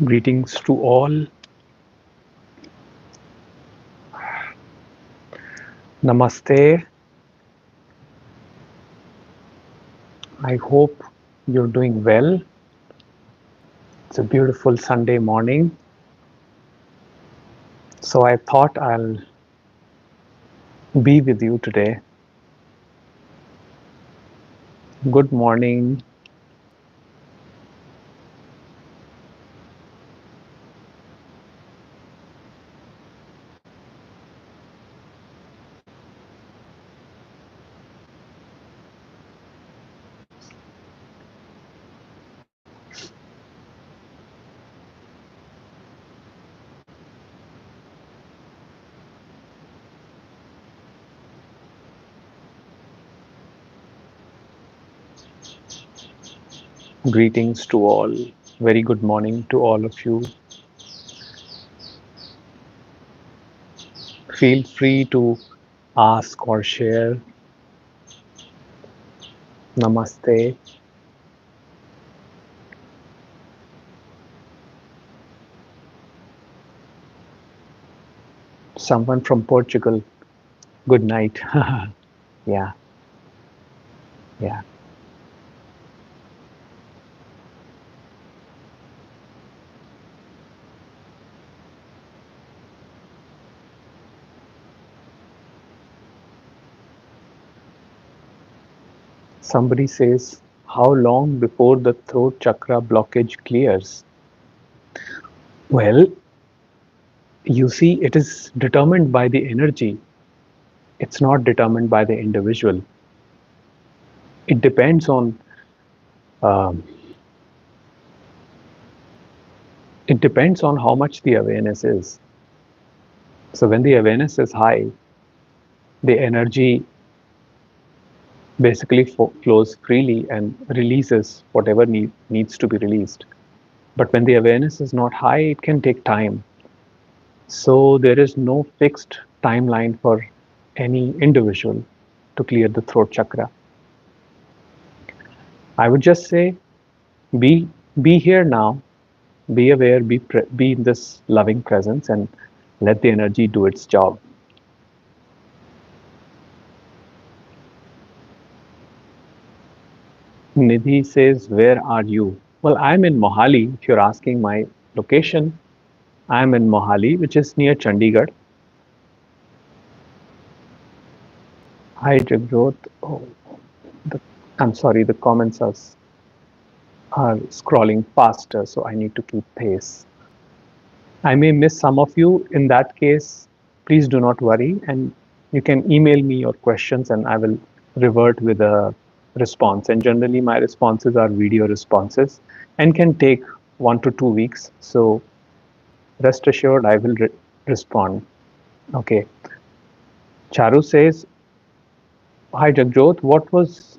Greetings to all. Namaste. I hope you're doing well. It's a beautiful Sunday morning. So I thought I'll be with you today. Good morning. Greetings to all. Very good morning to all of you. Feel free to ask or share. Namaste. Someone from Portugal. Good night. Yeah, yeah. Somebody says, how long before the throat chakra blockage clears? Well, you see, it is determined by the energy. It's not determined by the individual. It depends on um, how much the awareness is. So when the awareness is high, the energy basically flows freely and releases whatever needs to be released. But when the awareness is not high, it can take time. So there is no fixed timeline for any individual to clear the throat chakra. I would just say, be be here now, be aware, be in this loving presence, and let the energy do its job. Nidhi says, where are you? Well, I'm in Mohali. If you're asking my location, I'm in Mohali, which is near Chandigarh. Hi, Jagjot. Oh, the, I'm sorry, the comments are scrolling faster, so I need to keep pace. I may miss some of you. In that case, please do not worry, and you can email me your questions and I will revert with a response. And generally, my responses are video responses and can take 1 to 2 weeks. So rest assured, I will respond. Okay. Charu says, hi Jagjot, what was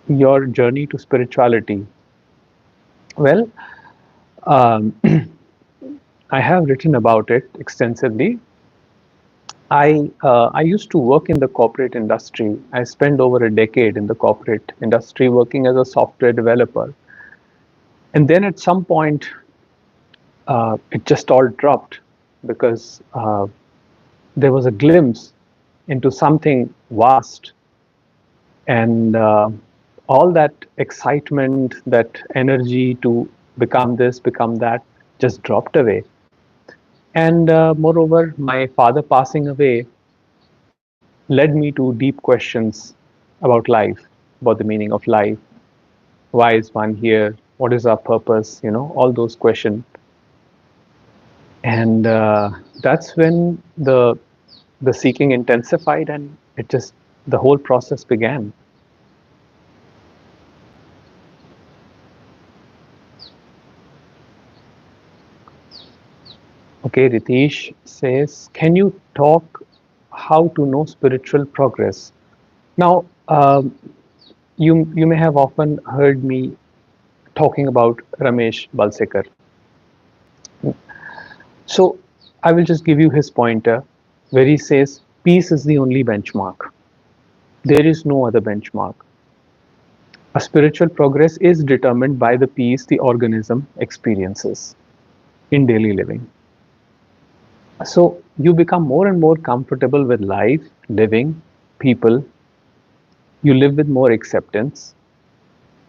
your journey to spirituality? Well, um, I have written about it extensively. I used to work in the corporate industry. I spent over a decade in the corporate industry working as a software developer, and then at some point, it just all dropped because there was a glimpse into something vast, and all that excitement, that energy to become this, become that, just dropped away. And moreover, my father passing away led me to deep questions about life, about the meaning of life. Why is one here? What is our purpose? All those questions. And that's when the seeking intensified, and it just the whole process began. Okay, Ritesh says, can you talk how to know spiritual progress? Now, you may have often heard me talking about Ramesh Balsekar. So I will just give you his pointer where he says peace is the only benchmark. There is no other benchmark. A spiritual progress is determined by the peace the organism experiences in daily living. So you become more and more comfortable with life, living, people. You live with more acceptance,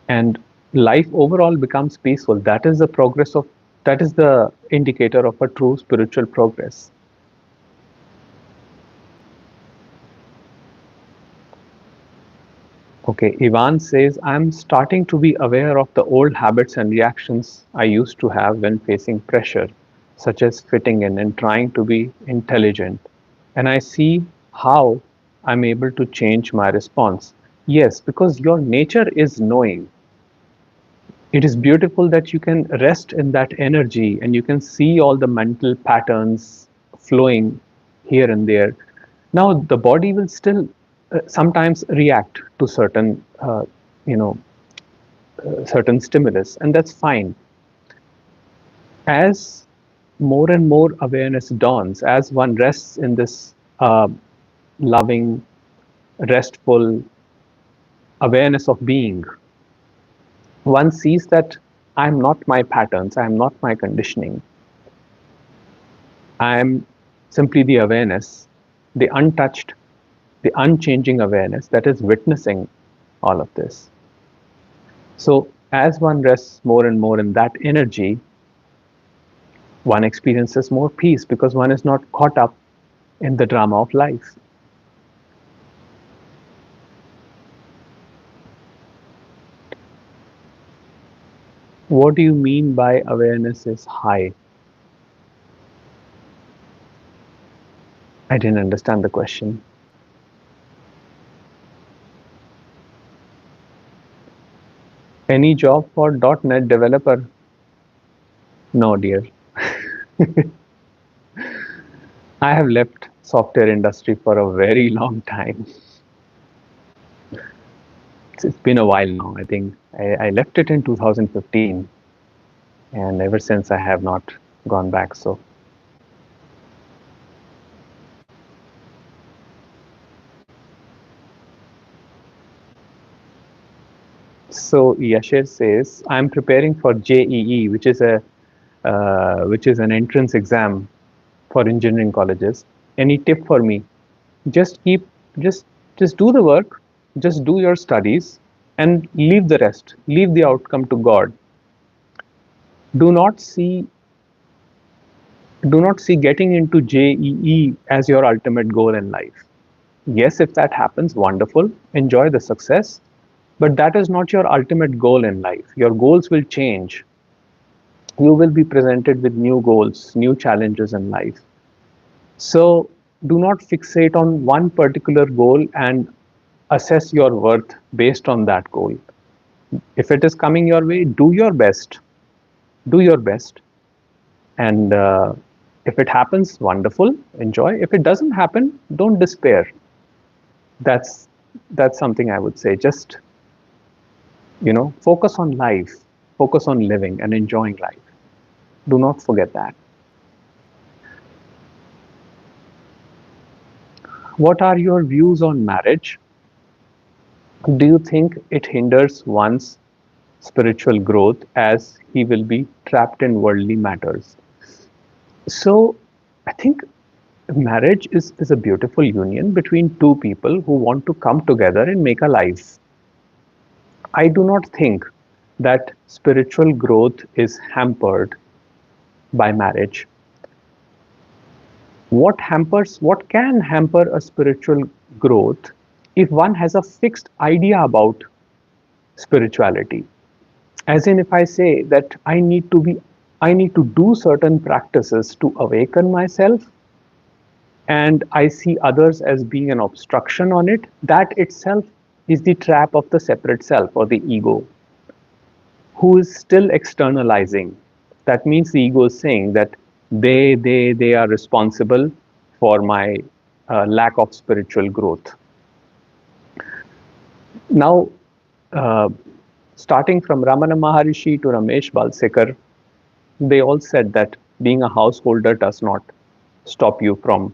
and life overall becomes peaceful. That is the indicator of a true spiritual progress. Okay, Ivan says, I'm starting to be aware of the old habits and reactions I used to have when facing pressure, such as fitting in and trying to be intelligent. And I see how I'm able to change my response. Yes, because your nature is knowing. It is beautiful that you can rest in that energy and you can see all the mental patterns flowing here and there. Now, the body will still sometimes react to you know, certain stimulus, and that's fine. As more and more awareness dawns, as one rests in this loving, restful awareness of being, one sees that I'm not my patterns, I'm not my conditioning. I'm simply the awareness, the untouched, the unchanging awareness that is witnessing all of this. So, as one rests more and more in that energy, one experiences more peace because one is not caught up in the drama of life. What do you mean by awareness is high? I didn't understand the question. Any job for .NET developer? No, dear. I have left software industry for a very long time. It's been a while now. I think I left it in 2015, and ever since I have not gone back. So Yashir says, I'm preparing for JEE, which is an entrance exam for engineering colleges. Any tip for me? Just keep just just do the work, just do your studies, and leave the rest. Leave the outcome to God. Do not see do not see getting into JEE as your ultimate goal in life. Yes, if that happens, wonderful. Enjoy the success. But that is not your ultimate goal in life. Your goals will change. You will be presented with new goals, new challenges in life. So do not fixate on one particular goal and assess your worth based on that goal. If it is coming your way, do your best. Do your best. And if it happens, wonderful, enjoy. If it doesn't happen, don't despair. That's that's something I would say. Just focus on life, focus on living and enjoying life. Do not forget that. What are your views on marriage? Do you think it hinders one's spiritual growth as he will be trapped in worldly matters? So, I think marriage is a beautiful union between two people who want to come together and make a life. I do not think that spiritual growth is hampered by marriage. What can hamper a spiritual growth if one has a fixed idea about spirituality? As in, if I say that I need to do certain practices to awaken myself, and I see others as being an obstruction on it, that itself is the trap of the separate self or the ego, who is still externalizing. That means the ego is saying that they are responsible for my lack of spiritual growth. Now, uh, starting from Ramana Maharishi to Ramesh Balsekar, they all said that being a householder does not stop you from,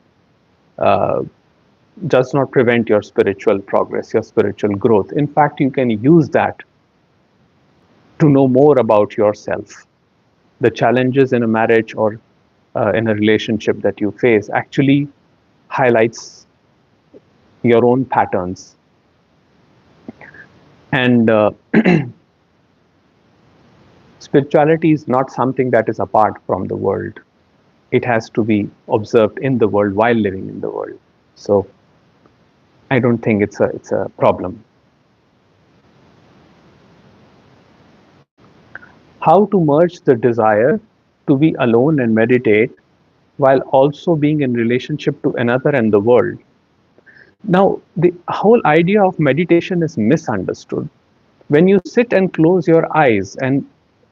uh, does not prevent your spiritual progress, your spiritual growth. In fact, you can use that to know more about yourself. The challenges in a marriage or in a relationship that you face actually highlights your own patterns. And spirituality is not something that is apart from the world. It has to be observed in the world while living in the world. So I don't think it's a problem. How to merge the desire to be alone and meditate while also being in relationship to another and the world. Now, the whole idea of meditation is misunderstood. When you sit and close your eyes and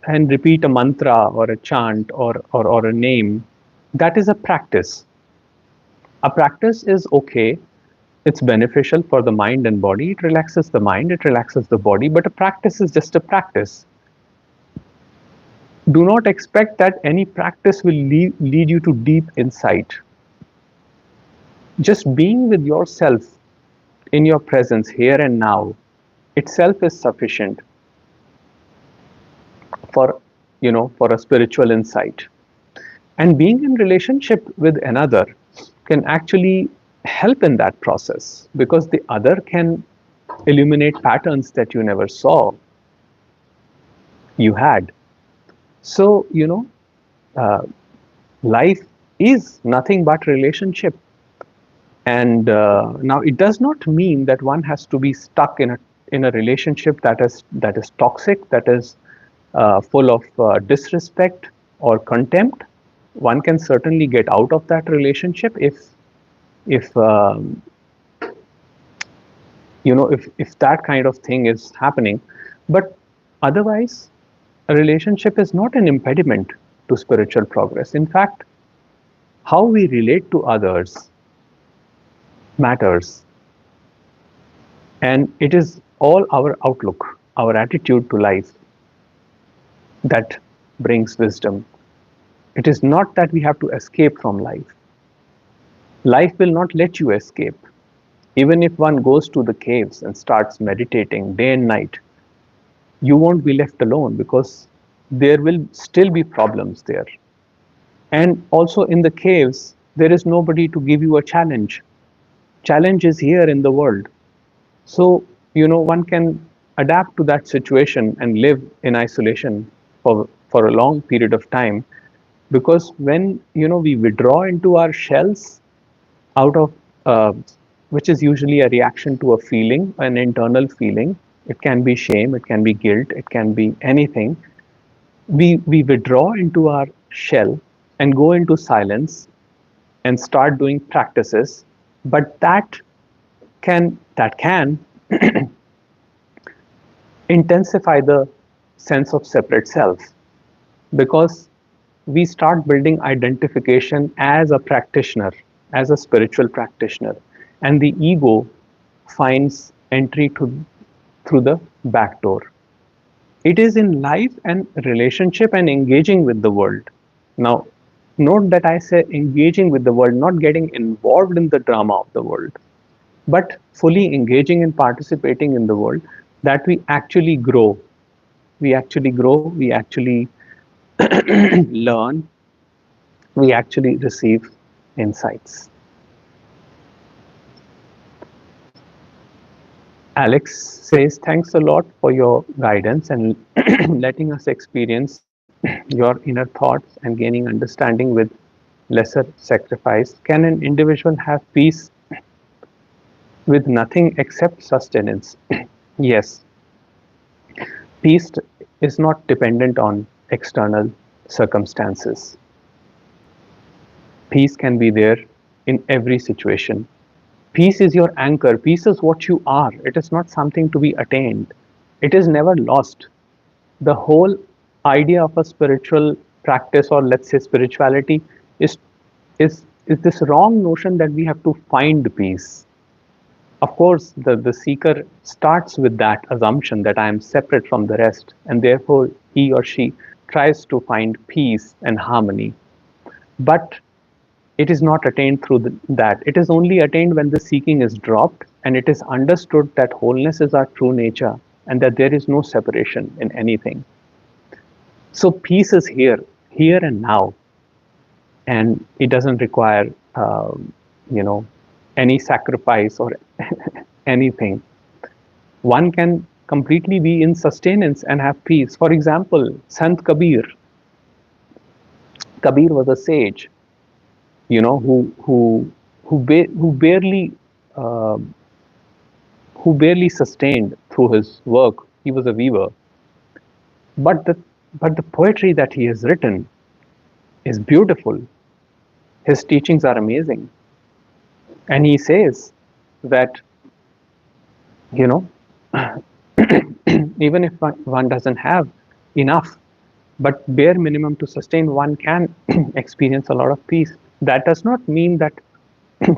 repeat a mantra or a chant or a name, that is a practice. A practice is okay. It's beneficial for the mind and body. It relaxes the mind, it relaxes the body, but a practice is just a practice. Do not expect that any practice will lead you to deep insight. Just being with yourself in your presence here and now itself is sufficient for for a spiritual insight. And being in relationship with another can actually help in that process, because the other can illuminate patterns that you never saw you had. So life is nothing but relationship. And now it does not mean that one has to be stuck in a relationship that is toxic, that is full of disrespect or contempt. One can certainly get out of that relationship if if that kind of thing is happening. But otherwise, a relationship is not an impediment to spiritual progress. In fact, how we relate to others matters, and it is all our outlook, our attitude to life, that brings wisdom. It is not that we have to escape from life. Life will not let you escape. Even if one goes to the caves and starts meditating day and night, you won't be left alone, because there will still be problems there. And also in the caves, there is nobody to give you a challenge. Challenge is here in the world. So, one can adapt to that situation and live in isolation for a long period of time. Because when, we withdraw into our shells out of, which is usually a reaction to a feeling, an internal feeling, it can be shame, it can be guilt, it can be anything. We withdraw into our shell and go into silence and start doing practices, but that can intensify the sense of separate self, because we start building identification as a practitioner, as a spiritual practitioner, and the ego finds entry through the back door. It is in life and relationship and engaging with the world. Now, note that I say engaging with the world, not getting involved in the drama of the world, but fully engaging and participating in the world, that we actually grow. We actually grow, we actually learn, we actually receive insights. Alex says, thanks a lot for your guidance and letting us experience your inner thoughts and gaining understanding with lesser sacrifice. Can an individual have peace with nothing except sustenance? Yes. Peace is not dependent on external circumstances. Peace can be there in every situation. Peace is your anchor. Peace is what you are. It is not something to be attained. It is never lost. The whole idea of a spiritual practice, or let's say spirituality, is this wrong notion that we have to find peace. Of course, the seeker starts with that assumption that I am separate from the rest, and therefore he or she tries to find peace and harmony. But it is not attained through that. It is only attained when the seeking is dropped and it is understood that wholeness is our true nature and that there is no separation in anything. So peace is here and now, and it doesn't require, you know, any sacrifice or anything. One can completely be in sustenance and have peace. For example, Sant Kabir. Kabir was a sage, you know, who barely uh, who barely sustained through his work. He was a weaver, but the poetry that he has written is beautiful. His teachings are amazing, and he says that, you know, even if one doesn't have enough, but bare minimum to sustain, one can experience a lot of peace. That does not mean that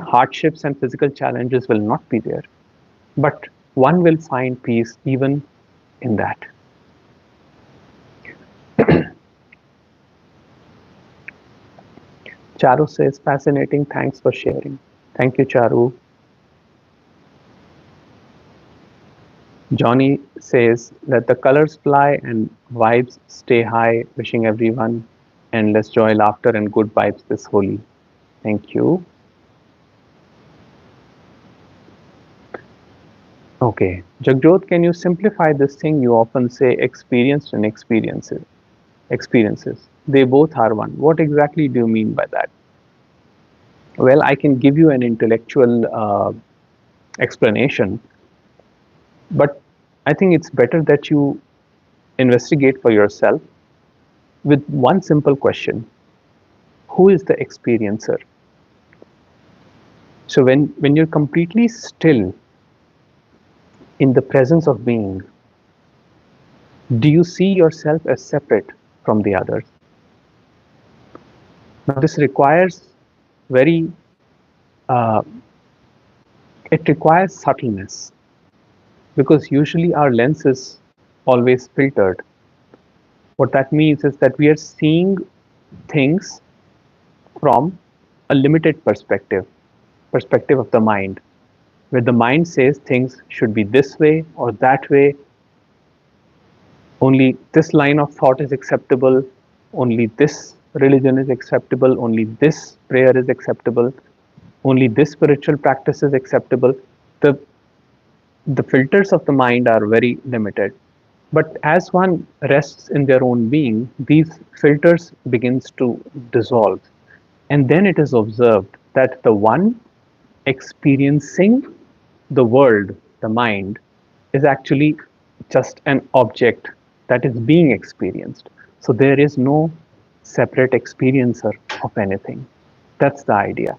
hardships and physical challenges will not be there, but one will find peace even in that. Charu says, fascinating, thanks for sharing. Thank you, Charu. Johnny says, let the colors fly and vibes stay high, wishing everyone endless joy, laughter, and good vibes this Holi. Thank you. Okay. Jagjot, can you simplify this thing you often say, experienced and experiences? Experiences. They both are one. What exactly do you mean by that? Well, I can give you an intellectual explanation, but I think it's better that you investigate for yourself with one simple question: who is the experiencer? So when you're completely still in the presence of being, do you see yourself as separate from the others? Now this requires very uh, it requires subtleness, because usually our lens is always filtered. What that means is that we are seeing things from a limited perspective of the mind, where the mind says things should be this way or that way, only this line of thought is acceptable, only this religion is acceptable, only this prayer is acceptable, only this spiritual practice is acceptable. The the filters of the mind are very limited. But as one rests in their own being, these filters begins to dissolve. And then it is observed that the one experiencing the world, the mind, is actually just an object that is being experienced. So there is no separate experiencer of anything. That's the idea.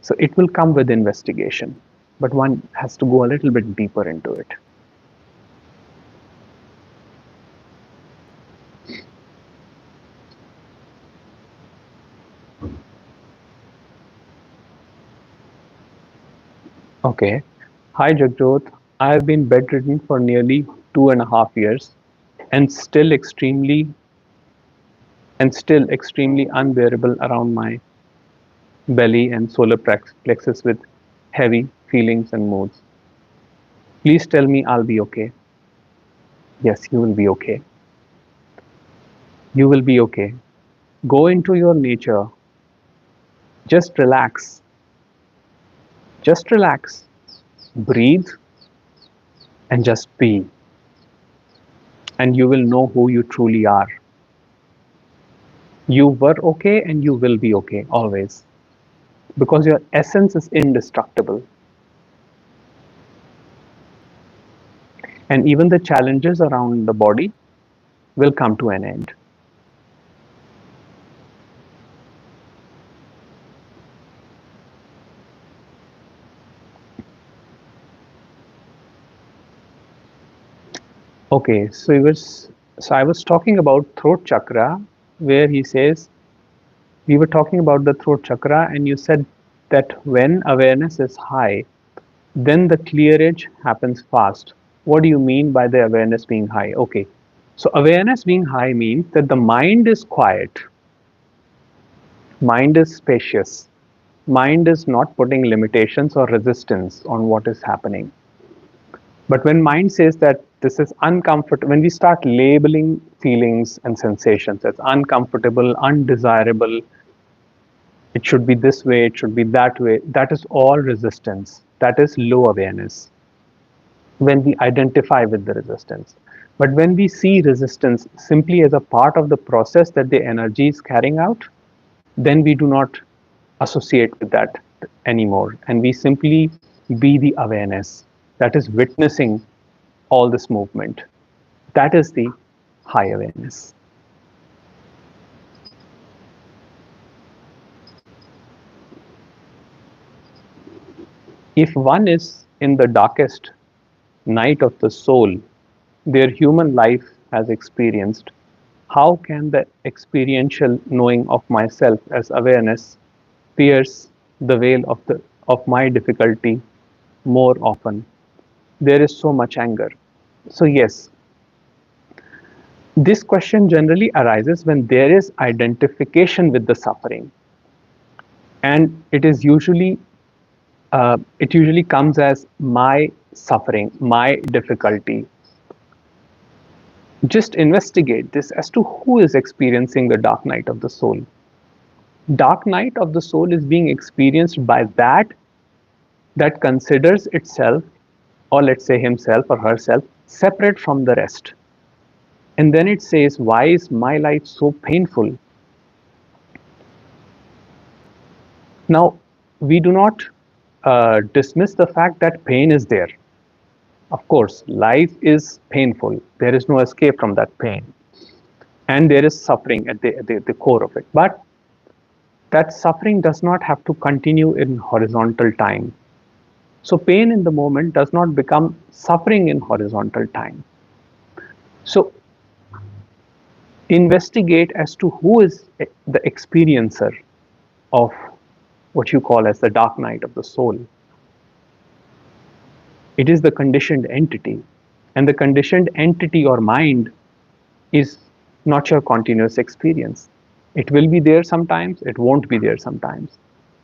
So it will come with investigation, but one has to go a little bit deeper into it. Okay. Hi Jagjot. I have been bedridden for nearly 2.5 years and still extremely unbearable around my belly and solar plexus with heavy feelings and moods. Please tell me I'll be okay. Yes, you will be okay. You will be okay. Go into your nature. Just relax. Just relax. Breathe and just be. And you will know who you truly are. You were okay and you will be okay always, because your essence is indestructible. And even the challenges around the body will come to an end. Okay, so I was talking about throat chakra, where he says we were talking about the throat chakra, and you said that when awareness is high, then the clearage happens fast. What do you mean by the awareness being high? Okay, so awareness being high means that the mind is quiet, mind is spacious, mind is not putting limitations or resistance on what is happening. But when mind says that this is uncomfortable, when we start labeling feelings and sensations as uncomfortable, undesirable, it should be this way, it should be that way, that is all resistance. That is low awareness when we identify with the resistance. But when we see resistance simply as a part of the process that the energy is carrying out, then we do not associate with that anymore. And we simply be the awareness that is witnessing all this movement. That is the high awareness. If one is in the darkest night of the soul their human life has experienced, how can the experiential knowing of myself as awareness pierce the veil of my difficulty more often? There is so much anger. So yes, this question generally arises when there is identification with the suffering, and it usually comes as my suffering, my difficulty. Just investigate this as to who is experiencing the dark night of the soul. Dark night of the soul is being experienced by that considers itself, or let's say himself or herself, separate from the rest. And then it says, why is my life so painful? Now, we do not dismiss the fact that pain is there. Of course, life is painful. There is no escape from that pain. And there is suffering at the core of it. But that suffering does not have to continue in horizontal time. So pain in the moment does not become suffering in horizontal time. So investigate as to who is the experiencer of what you call as the dark night of the soul. It is the conditioned entity. And the conditioned entity or mind is not your continuous experience. It will be there sometimes, it won't be there sometimes.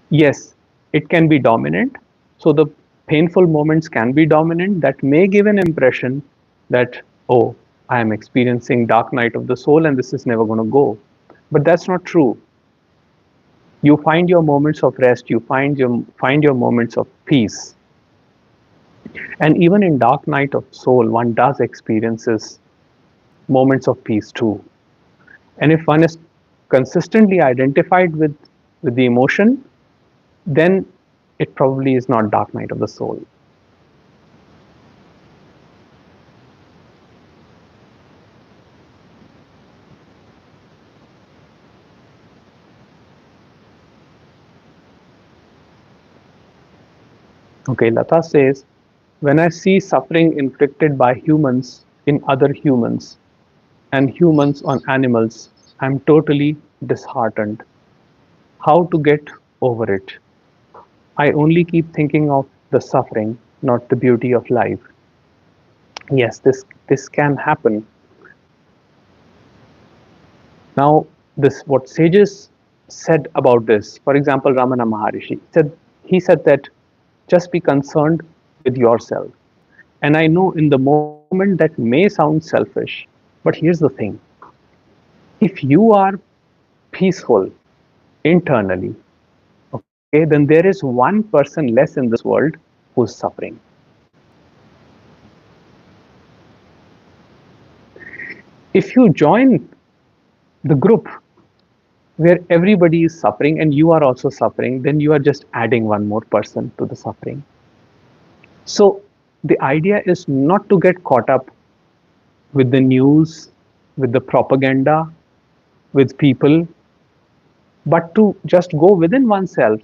Yes, it can be dominant. So the painful moments can be dominant. That may give an impression that, oh, I am experiencing dark night of the soul and this is never going to go. But that's not true. You find your moments of rest, you find your moments of peace. And even in dark night of soul, one does experiences moments of peace too. And if one is consistently identified with the emotion, then it probably is not dark night of the soul. Okay, Lata says, when I see suffering inflicted by humans in other humans and humans on animals, I'm totally disheartened. How to get over it? I only keep thinking of the suffering, not the beauty of life. Yes, this can happen. Now, this what sages said about this. For example, Ramana Maharishi said that just be concerned with yourself. And I know in the moment that may sound selfish, but here's the thing: if you are peaceful internally, okay, then there is one person less in this world who's suffering. If you join the group where everybody is suffering and you are also suffering, then you are just adding one more person to the suffering. So the idea is not to get caught up with the news, with the propaganda, with people, but to just go within oneself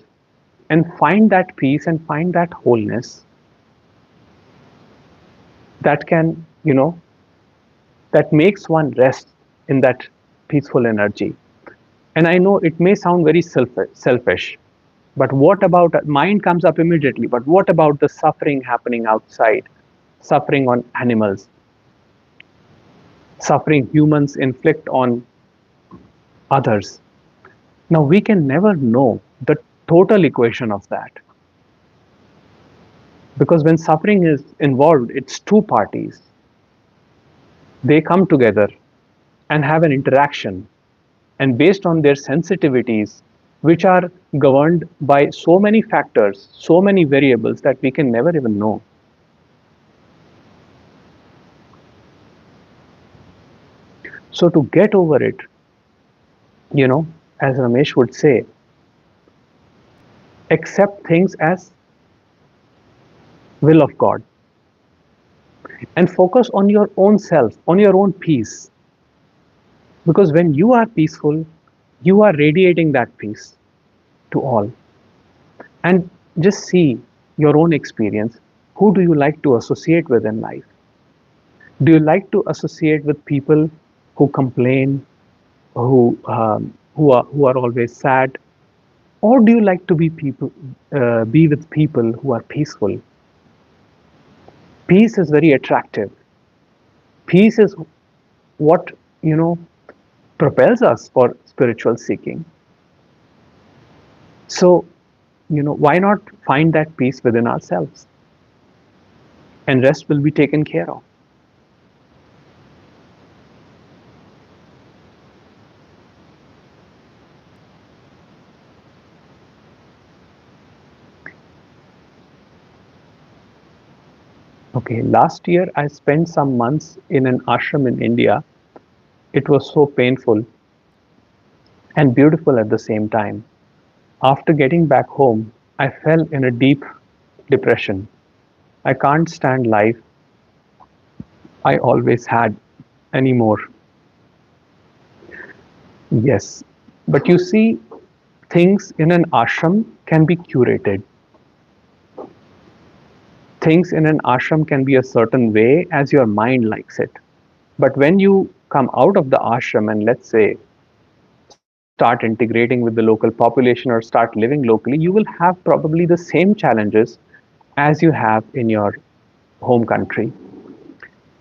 and find that peace and find that wholeness that can, that makes one rest in that peaceful energy. And I know it may sound very selfish, but what about mind comes up immediately? But what about the suffering happening outside? Suffering on animals, suffering humans inflict on others. Now, we can never know the total equation of that. Because when suffering is involved, it's two parties. They come together and have an interaction, and based on their sensitivities, which are governed by so many factors, so many variables that we can never even know. So to get over it, as Ramesh would say, accept things as will of God and focus on your own self, on your own peace. Because when you are peaceful, you are radiating that peace to all. And just see your own experience. Who do you like to associate with in life? Do you like to associate with people who complain, who are always sad, or do you like to be with people who are peaceful? Peace is very attractive. Peace is what you know propels us for spiritual seeking. So why not find that peace within ourselves, and rest will be taken care of. Okay, last year I spent some months in an ashram in India. It was so painful and beautiful at the same time. After getting back home, I fell in a deep depression. I can't stand life I always had anymore. Yes, but you see, things in an ashram can be curated. Things in an ashram can be a certain way as your mind likes it. But when you come out of the ashram and, let's say, start integrating with the local population or start living locally, you will have probably the same challenges as you have in your home country.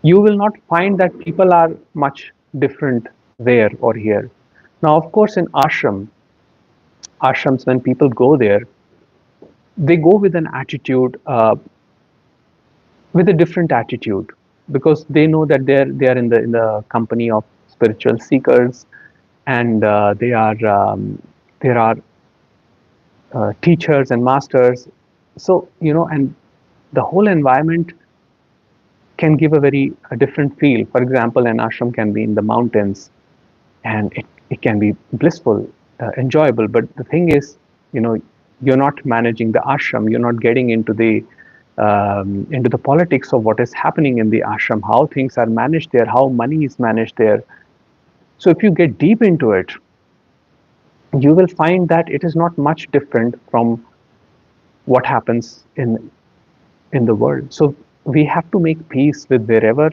You will not find that people are much different there or here. Now, of course, in ashrams, when people go there, they go with an attitude, with a different attitude, because they know that they are in the company of spiritual seekers, and there are teachers and masters. So and the whole environment can give a different feel. For example, an ashram can be in the mountains, and it can be blissful, enjoyable. But the thing is, you know, you're not managing the ashram. You're not getting into the politics of what is happening in the ashram, how things are managed there, how money is managed there. So if you get deep into it, you will find that it is not much different from what happens in the world. So we have to make peace with wherever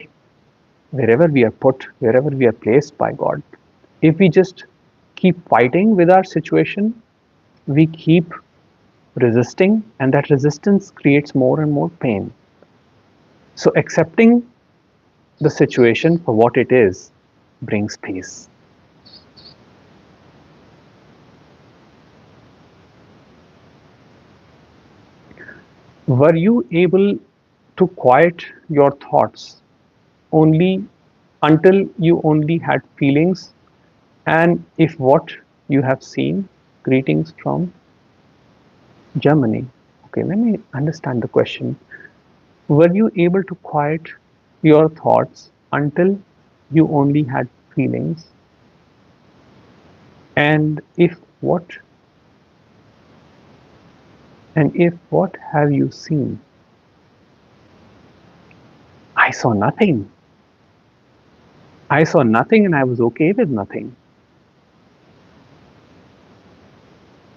we are put, wherever we are placed by God. If we just keep fighting with our situation, we keep resisting, and that resistance creates more and more pain. So accepting the situation for what it is brings peace. Were you able to quiet your thoughts only until you only had feelings? And if what you have seen? Greetings from Germany. Okay, let me understand the question. Were you able to quiet your thoughts until you only had feelings? And if what have you seen? I saw nothing. I saw nothing and I was okay with nothing.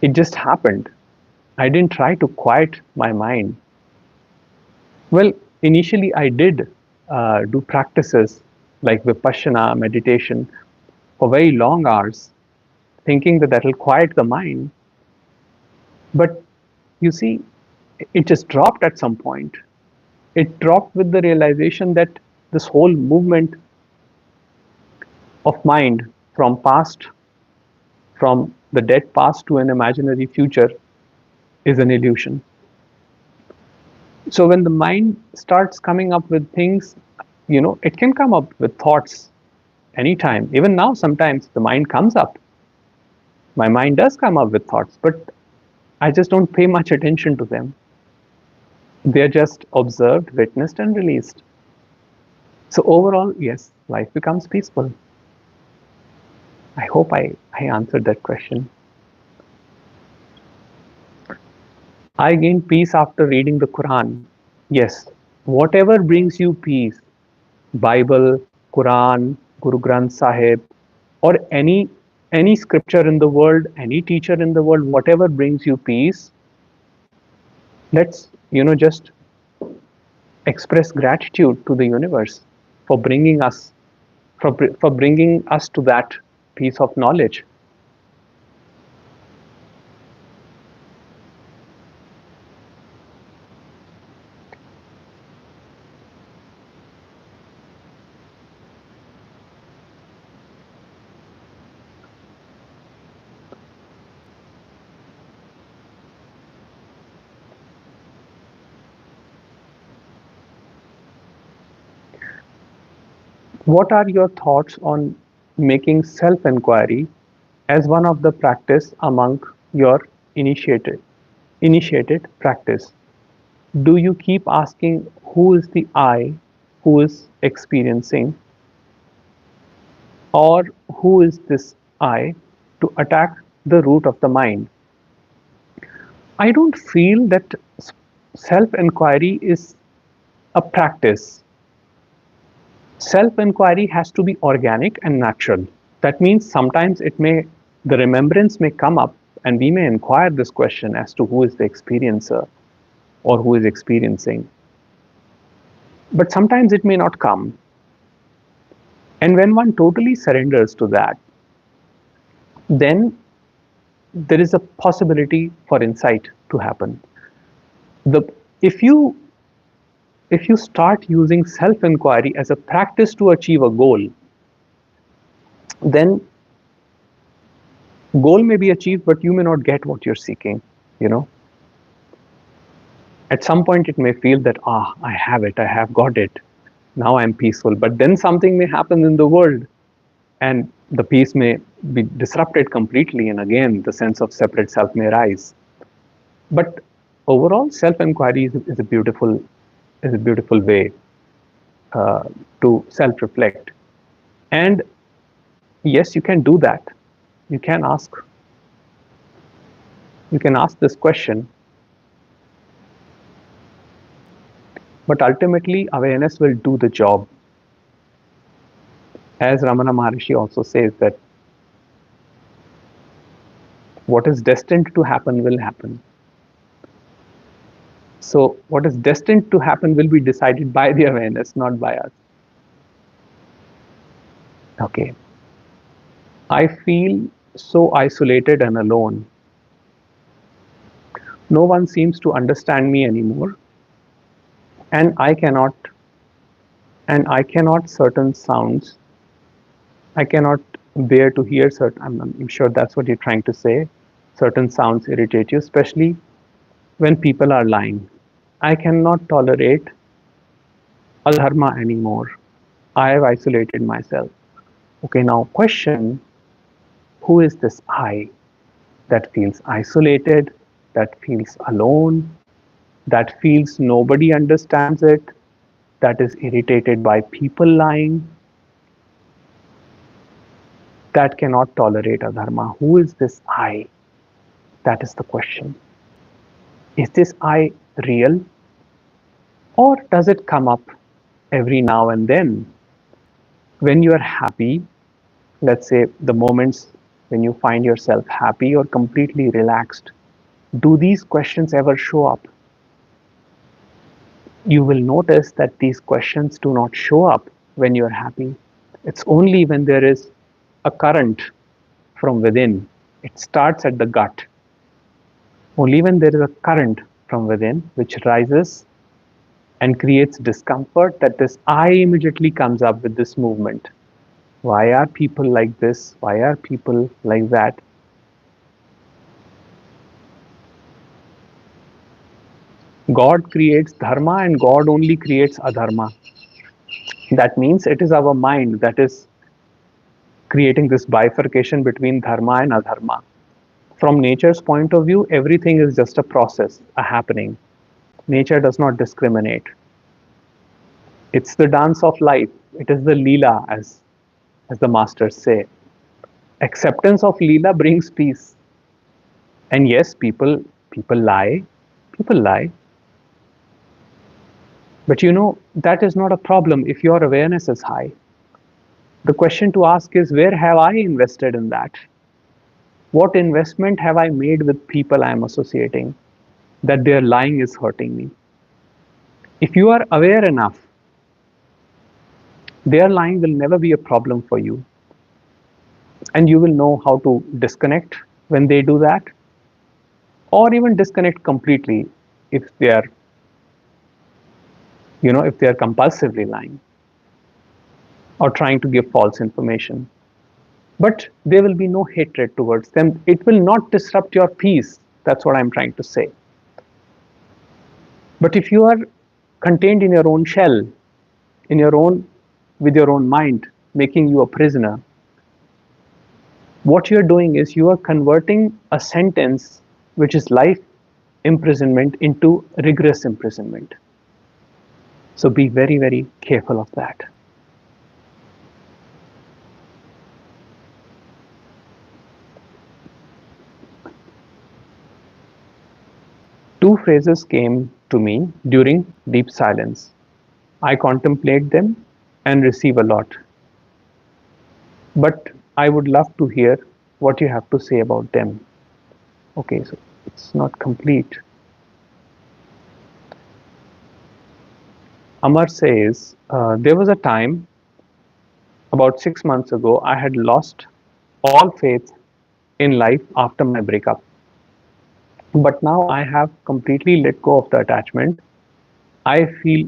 It just happened. I didn't try to quiet my mind. Well, initially I did do practices like Vipassana meditation for very long hours, thinking that will quiet the mind. But you see, it just dropped at some point. It dropped with the realization that this whole movement of mind from past, from the dead past to an imaginary future, is an illusion. So when the mind starts coming up with things, it can come up with thoughts anytime. Even now, sometimes the mind comes up. My mind does come up with thoughts, but I just don't pay much attention to them. They're just observed, witnessed, and released. So overall, yes, life becomes peaceful. I hope I answered that question. I gained peace after reading the Quran. Yes, whatever brings you peace, Bible, Quran, Guru Granth Sahib, or any scripture in the world, any teacher in the world, whatever brings you peace, let's just express gratitude to the universe for bringing us for bringing us to that piece of knowledge. What are your thoughts on making self-inquiry as one of the practice among your initiated practice? Do you keep asking who is the I who is experiencing, or who is this I, to attack the root of the mind? I don't feel that self-inquiry is a practice. Self-inquiry has to be organic and natural. That means sometimes the remembrance may come up and we may inquire this question as to who is the experiencer or who is experiencing. But sometimes it may not come. And when one totally surrenders to that, then there is a possibility for insight to happen. The if you if you start using self-inquiry as a practice to achieve a goal, then goal may be achieved, but you may not get what you're seeking. You know, at some point it may feel that I have it, I have got it. Now I'm peaceful, but then something may happen in the world, and the peace may be disrupted completely, and again the sense of separate self may rise. But overall, self-inquiry is a beautiful way uh, to self-reflect. And yes, you can do that. You can ask. You can ask this question, but ultimately awareness will do the job. As Ramana Maharishi also says that what is destined to happen will happen. So what is destined to happen will be decided by the awareness, not by us. Okay. I feel so isolated and alone. No one seems to understand me anymore, and I cannot certain sounds. I cannot bear to hear certain. I'm sure that's what you're trying to say. Certain sounds irritate you, especially when people are lying. I cannot tolerate adharma anymore. I have isolated myself. Okay, now question: who is this I that feels isolated, that feels alone, that feels nobody understands it, that is irritated by people lying, that cannot tolerate adharma? Who is this I? That is the question. Is this I real, or does it come up every now and then? When you are happy, let's say the moments when you find yourself happy or completely relaxed, do these questions ever show up? You will notice that these questions do not show up when you're happy. It's only when there is a current from within. It starts at the gut. Only when there is a current from within which rises and creates discomfort, that this I immediately comes up with this movement. Why are people like this? Why are people like that? God creates dharma and God only creates adharma. That means it is our mind that is creating this bifurcation between dharma and adharma. From nature's point of view, everything is just a process, a happening. Nature does not discriminate. It's the dance of life. It is the Leela, as the masters say. Acceptance of Leela brings peace. And yes, people lie. People lie. But that is not a problem if your awareness is high. The question to ask is, where have I invested in that? What investment have I made with people I am associating that their lying is hurting me? If you are aware enough, their lying will never be a problem for you. And you will know how to disconnect when they do that, or even disconnect completely if they are, if they are compulsively lying or trying to give false information. But there will be no hatred towards them. It will not disrupt your peace. That's what I'm trying to say. But if you are contained in your own shell, in your own, with your own mind, making you a prisoner, what you're doing is you are converting a sentence which is life imprisonment into rigorous imprisonment. So be very, very careful of that. Two phrases came to me during deep silence. I contemplate them and receive a lot. But I would love to hear what you have to say about them. Okay, so it's not complete. Amar says, there was a time about 6 months ago, I had lost all faith in life after my breakup. But now I have completely let go of the attachment. I feel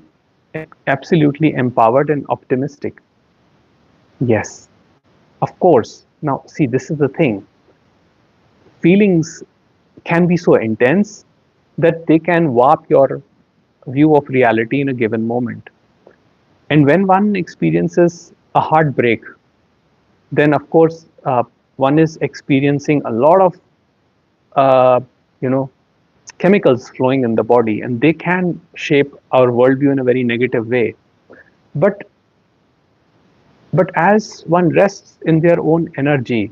absolutely empowered and optimistic. Yes, of course. Now, see, this is the thing. Feelings can be so intense that they can warp your view of reality in a given moment. And when one experiences a heartbreak, then of course one is experiencing a lot of uh, you know chemicals flowing in the body, and they can shape our worldview in a very negative way. But as one rests in their own energy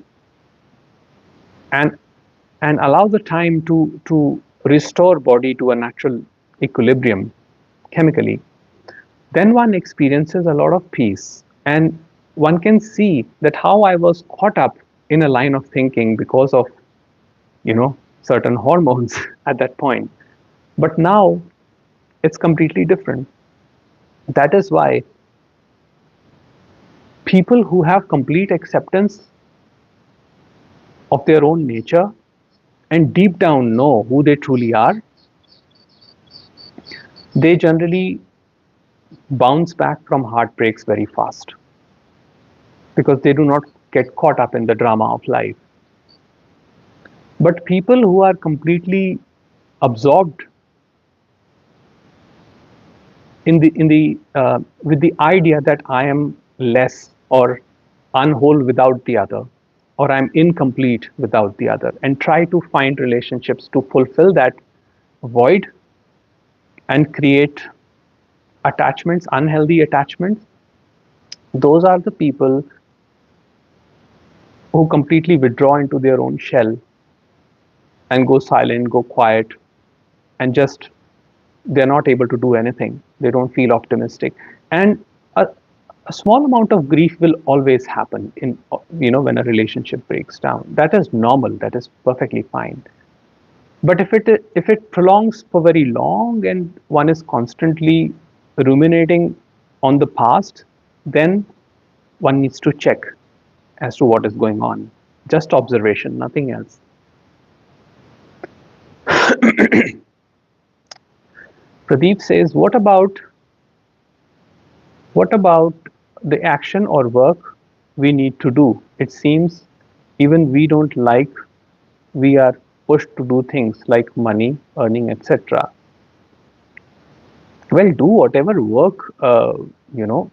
and allow the time to restore body to a natural equilibrium chemically, then one experiences a lot of peace, and one can see that how I was caught up in a line of thinking because of certain hormones at that point. But now it's completely different. That is why people who have complete acceptance of their own nature and deep down know who they truly are, they generally bounce back from heartbreaks very fast because they do not get caught up in the drama of life. But people who are completely absorbed in the with the idea that I am less or unwhole without the other, or I'm incomplete without the other, and try to find relationships to fulfill that void and create attachments, unhealthy attachments. Those are the people who completely withdraw into their own shell and go silent, go quiet, and just they're not able to do anything. They don't feel optimistic, and a, a small amount of grief will always happen in when a relationship breaks down. That is normal. That is perfectly fine. But if it prolongs for very long and one is constantly ruminating on the past, then one needs to check as to what is going on. Just observation, nothing else. Pradeep says, what about the action or work we need to do? It seems even we don't like, we are pushed to do things like money, earning, etc. Well, do whatever work, you know,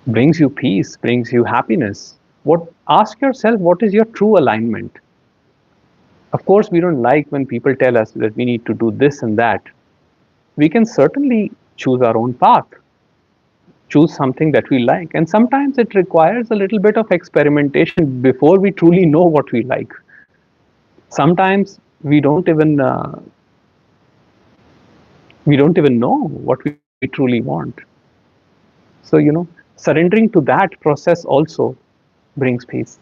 brings you peace, brings you happiness. Ask yourself, what is your true alignment? Of course, we don't like when people tell us that we need to do this and that. We can certainly choose our own path, choose something that we like. And sometimes it requires a little bit of experimentation before we truly know what we like. Sometimes we don't even know what we truly want. So, surrendering to that process also brings peace.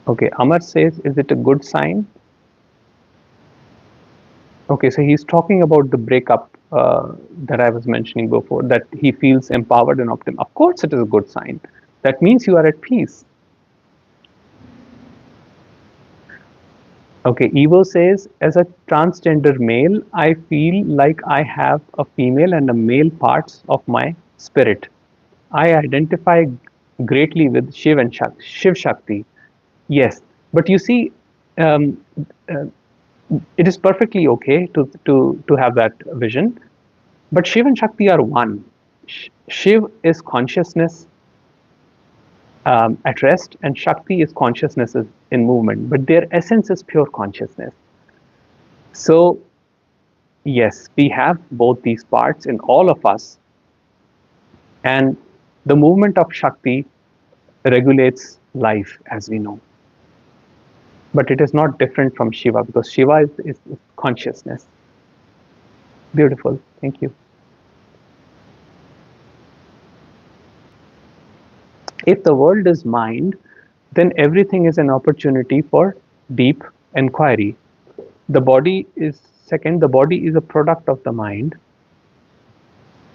Okay, Amar says, is it a good sign? Okay, so he's talking about the breakup that I was mentioning before, that he feels empowered and optimistic. Of course, it is a good sign. That means you are at peace. Okay, Evo says, as a transgender male, I feel like I have a female and a male parts of my spirit. I identify greatly with Shiv Shakti. Yes, but you see, um, uh, it is perfectly okay to have that vision. But Shiv and Shakti are one. Shiv is consciousness at rest, and Shakti is consciousness in movement. But their essence is pure consciousness. So yes, we have both these parts in all of us, and the movement of Shakti regulates life, as we know. But it is not different from Shiva, because Shiva is consciousness. Beautiful. Thank you. If the world is mind, then everything is an opportunity for deep inquiry. The body is second, the body is a product of the mind.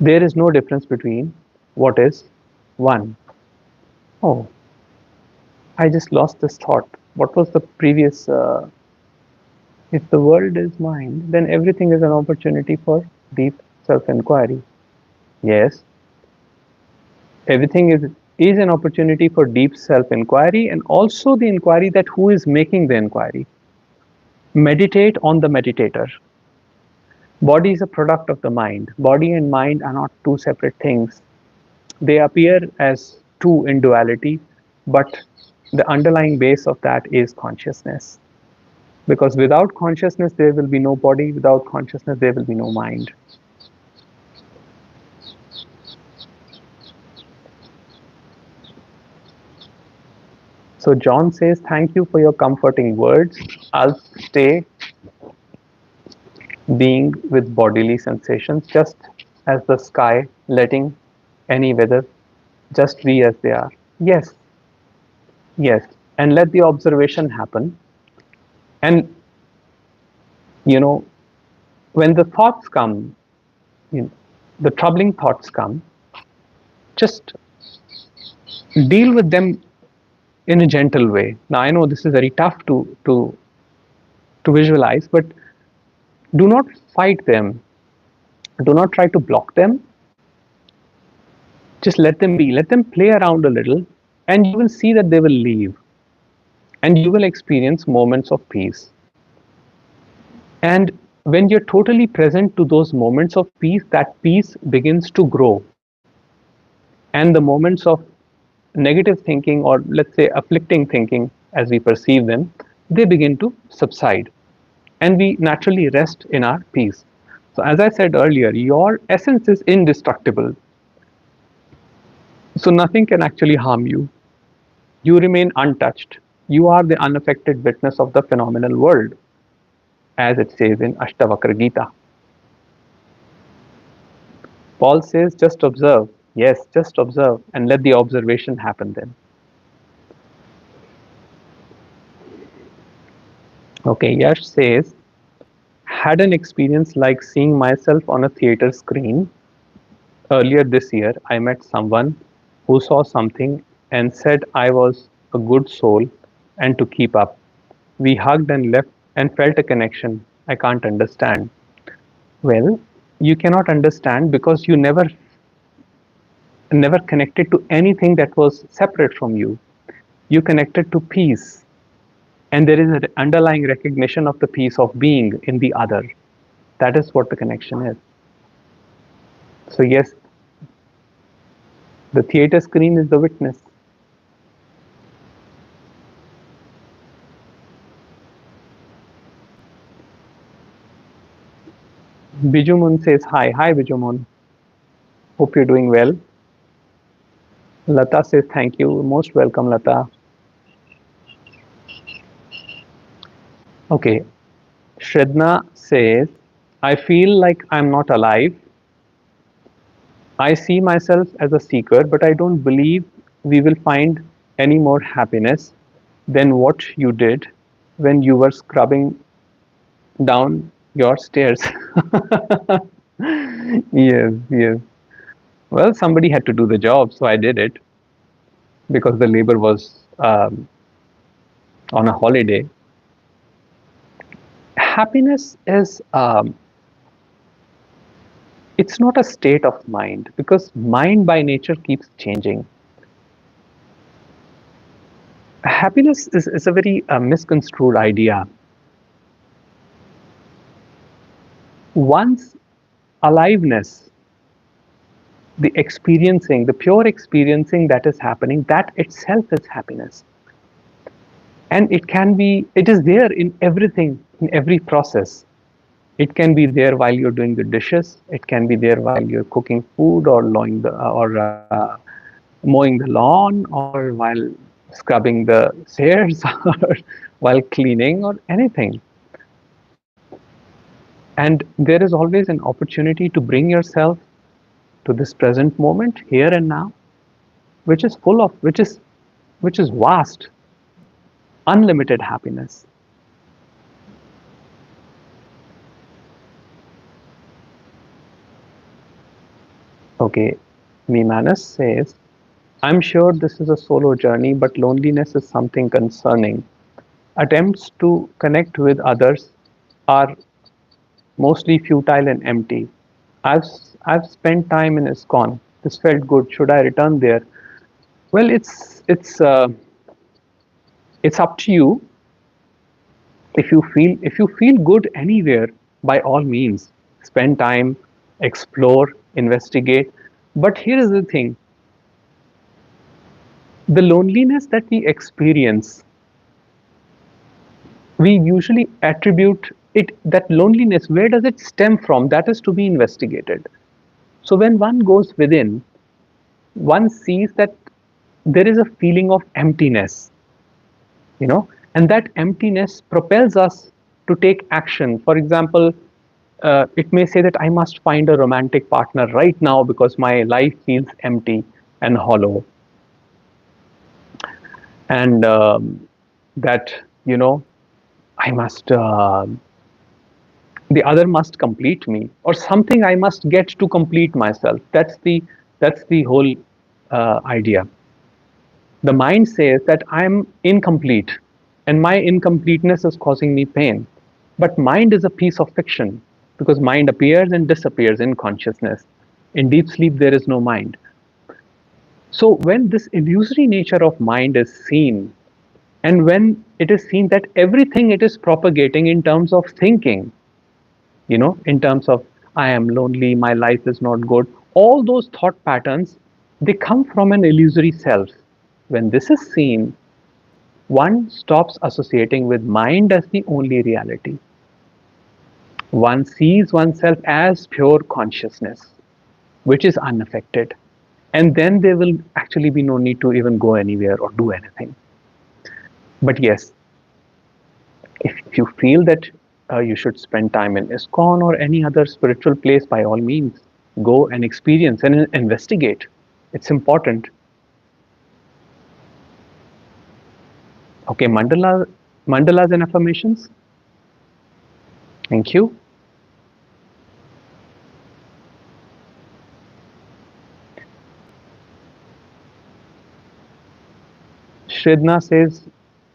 There is no difference between what is one. Oh, I just lost this thought. What was the previous? If the world is mind, then everything is an opportunity for deep self inquiry. Yes, everything is an opportunity for deep self inquiry, and also the inquiry that who is making the inquiry. Meditate on the meditator. Body is a product of the mind. Body and mind are not two separate things. They appear as two in duality, but the underlying base of that is consciousness. Because without consciousness, there will be no body. Without consciousness, there will be no mind. So John says, thank you for your comforting words. I'll stay being with bodily sensations, just as the sky, letting any weather just be as they are. Yes, yes. And let the observation happen. And, you know, when the thoughts come, you know, the troubling thoughts come, just deal with them in a gentle way. Now, I know this is very tough to visualize, but do not fight them. Do not try to block them. Just let them be. Let them play around a little, and you will see that they will leave. And you will experience moments of peace. And when you're totally present to those moments of peace, that peace begins to grow. And the moments of negative thinking, or let's say afflicting thinking as we perceive them, they begin to subside. And we naturally rest in our peace. So, as I said earlier, your essence is indestructible. So, nothing can actually harm you. You remain untouched. You are the unaffected witness of the phenomenal world, as it says in Ashtavakra Gita. Paul says, just observe. Yes, just observe and let the observation happen then. Okay, Yash says, had an experience like seeing myself on a theater screen. Earlier this year, I met someone who saw something and said I was a good soul and to keep up. We hugged and left and felt a connection I can't understand. Well, you cannot understand because you never connected to anything that was separate from you. You connected to peace, and there is an underlying recognition of the peace of being in the other. That is what the connection is. So yes, the theater screen is the witness. Bijumun says hi. Hi Bijumun. Hope you're doing well. Lata says thank you. Most welcome, Lata. Okay. Shredna says, I feel like I'm not alive. I see myself as a seeker, but I don't believe we will find any more happiness than what you did when you were scrubbing down your stairs. Yes, yes. Well, somebody had to do the job, so I did it because the labor was on a holiday. Happiness is, it's not a state of mind because mind by nature keeps changing. Happiness is a very misconstrued idea. Once aliveness, the experiencing, the pure experiencing that is happening, that itself is happiness. And it can be, it is there in everything, in every process. It can be there while you're doing the dishes. It can be there while you're cooking food or mowing the lawn or while scrubbing the stairs or while cleaning or anything. And there is always an opportunity to bring yourself to this present moment, here and now, which is full of, which is vast, unlimited happiness. Okay, Mimanas says, I'm sure this is a solo journey, but loneliness is something concerning. Attempts to connect with others are mostly futile and empty. I've I've spent time in ISKCON. This felt good. Should I return there? Well, it's up to you. If you feel good anywhere, by all means, spend time, explore, investigate. But here is the thing: the loneliness that we experience, we usually attribute it, that loneliness, where does it stem from? That is to be investigated. So when one goes within, one sees that there is a feeling of emptiness, you know, and that emptiness propels us to take action. For example, it may say that I must find a romantic partner right now because my life feels empty and hollow, and that, you know, I must the other must complete me, or something I must get to complete myself. That's the whole idea. The mind says that I'm incomplete and my incompleteness is causing me pain. But mind is a piece of fiction because mind appears and disappears in consciousness. In deep sleep, there is no mind. So, when this illusory nature of mind is seen, and when it is seen that everything it is propagating in terms of thinking, in terms of I am lonely, my life is not good, all those thought patterns, they come from an illusory self. When this is seen, one stops associating with mind as the only reality. One sees oneself as pure consciousness, which is unaffected. And then there will actually be no need to even go anywhere or do anything. But yes, if you feel that you should spend time in ISKCON or any other spiritual place, by all means, go and experience and investigate. It's important. Okay, mandalas and affirmations. Thank you. Shridna says,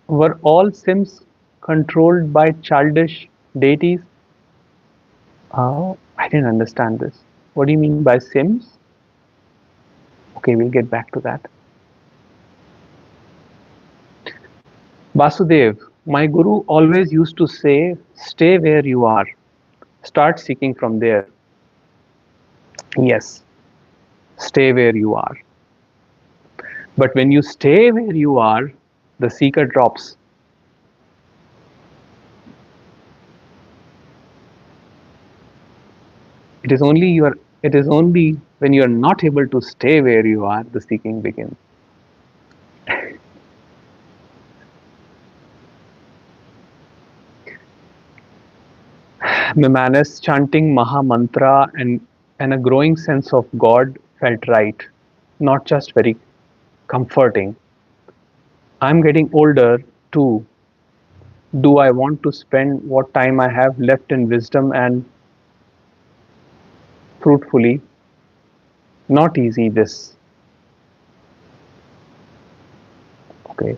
were all Sims controlled by childish deities? I didn't understand this. What do you mean by Sims? Okay, we'll get back to that. Vasudev, my guru always used to say, stay where you are, start seeking from there. Yes, stay where you are. But when you stay where you are, the seeker drops. It is only your it is only when you are not able to stay where you are, the seeking begins. Mimanis chanting Maha Mantra and a growing sense of God felt right, not just very comforting. I'm getting older too. Do I want to spend what time I have left in wisdom and fruitfully? Not easy, this. Okay.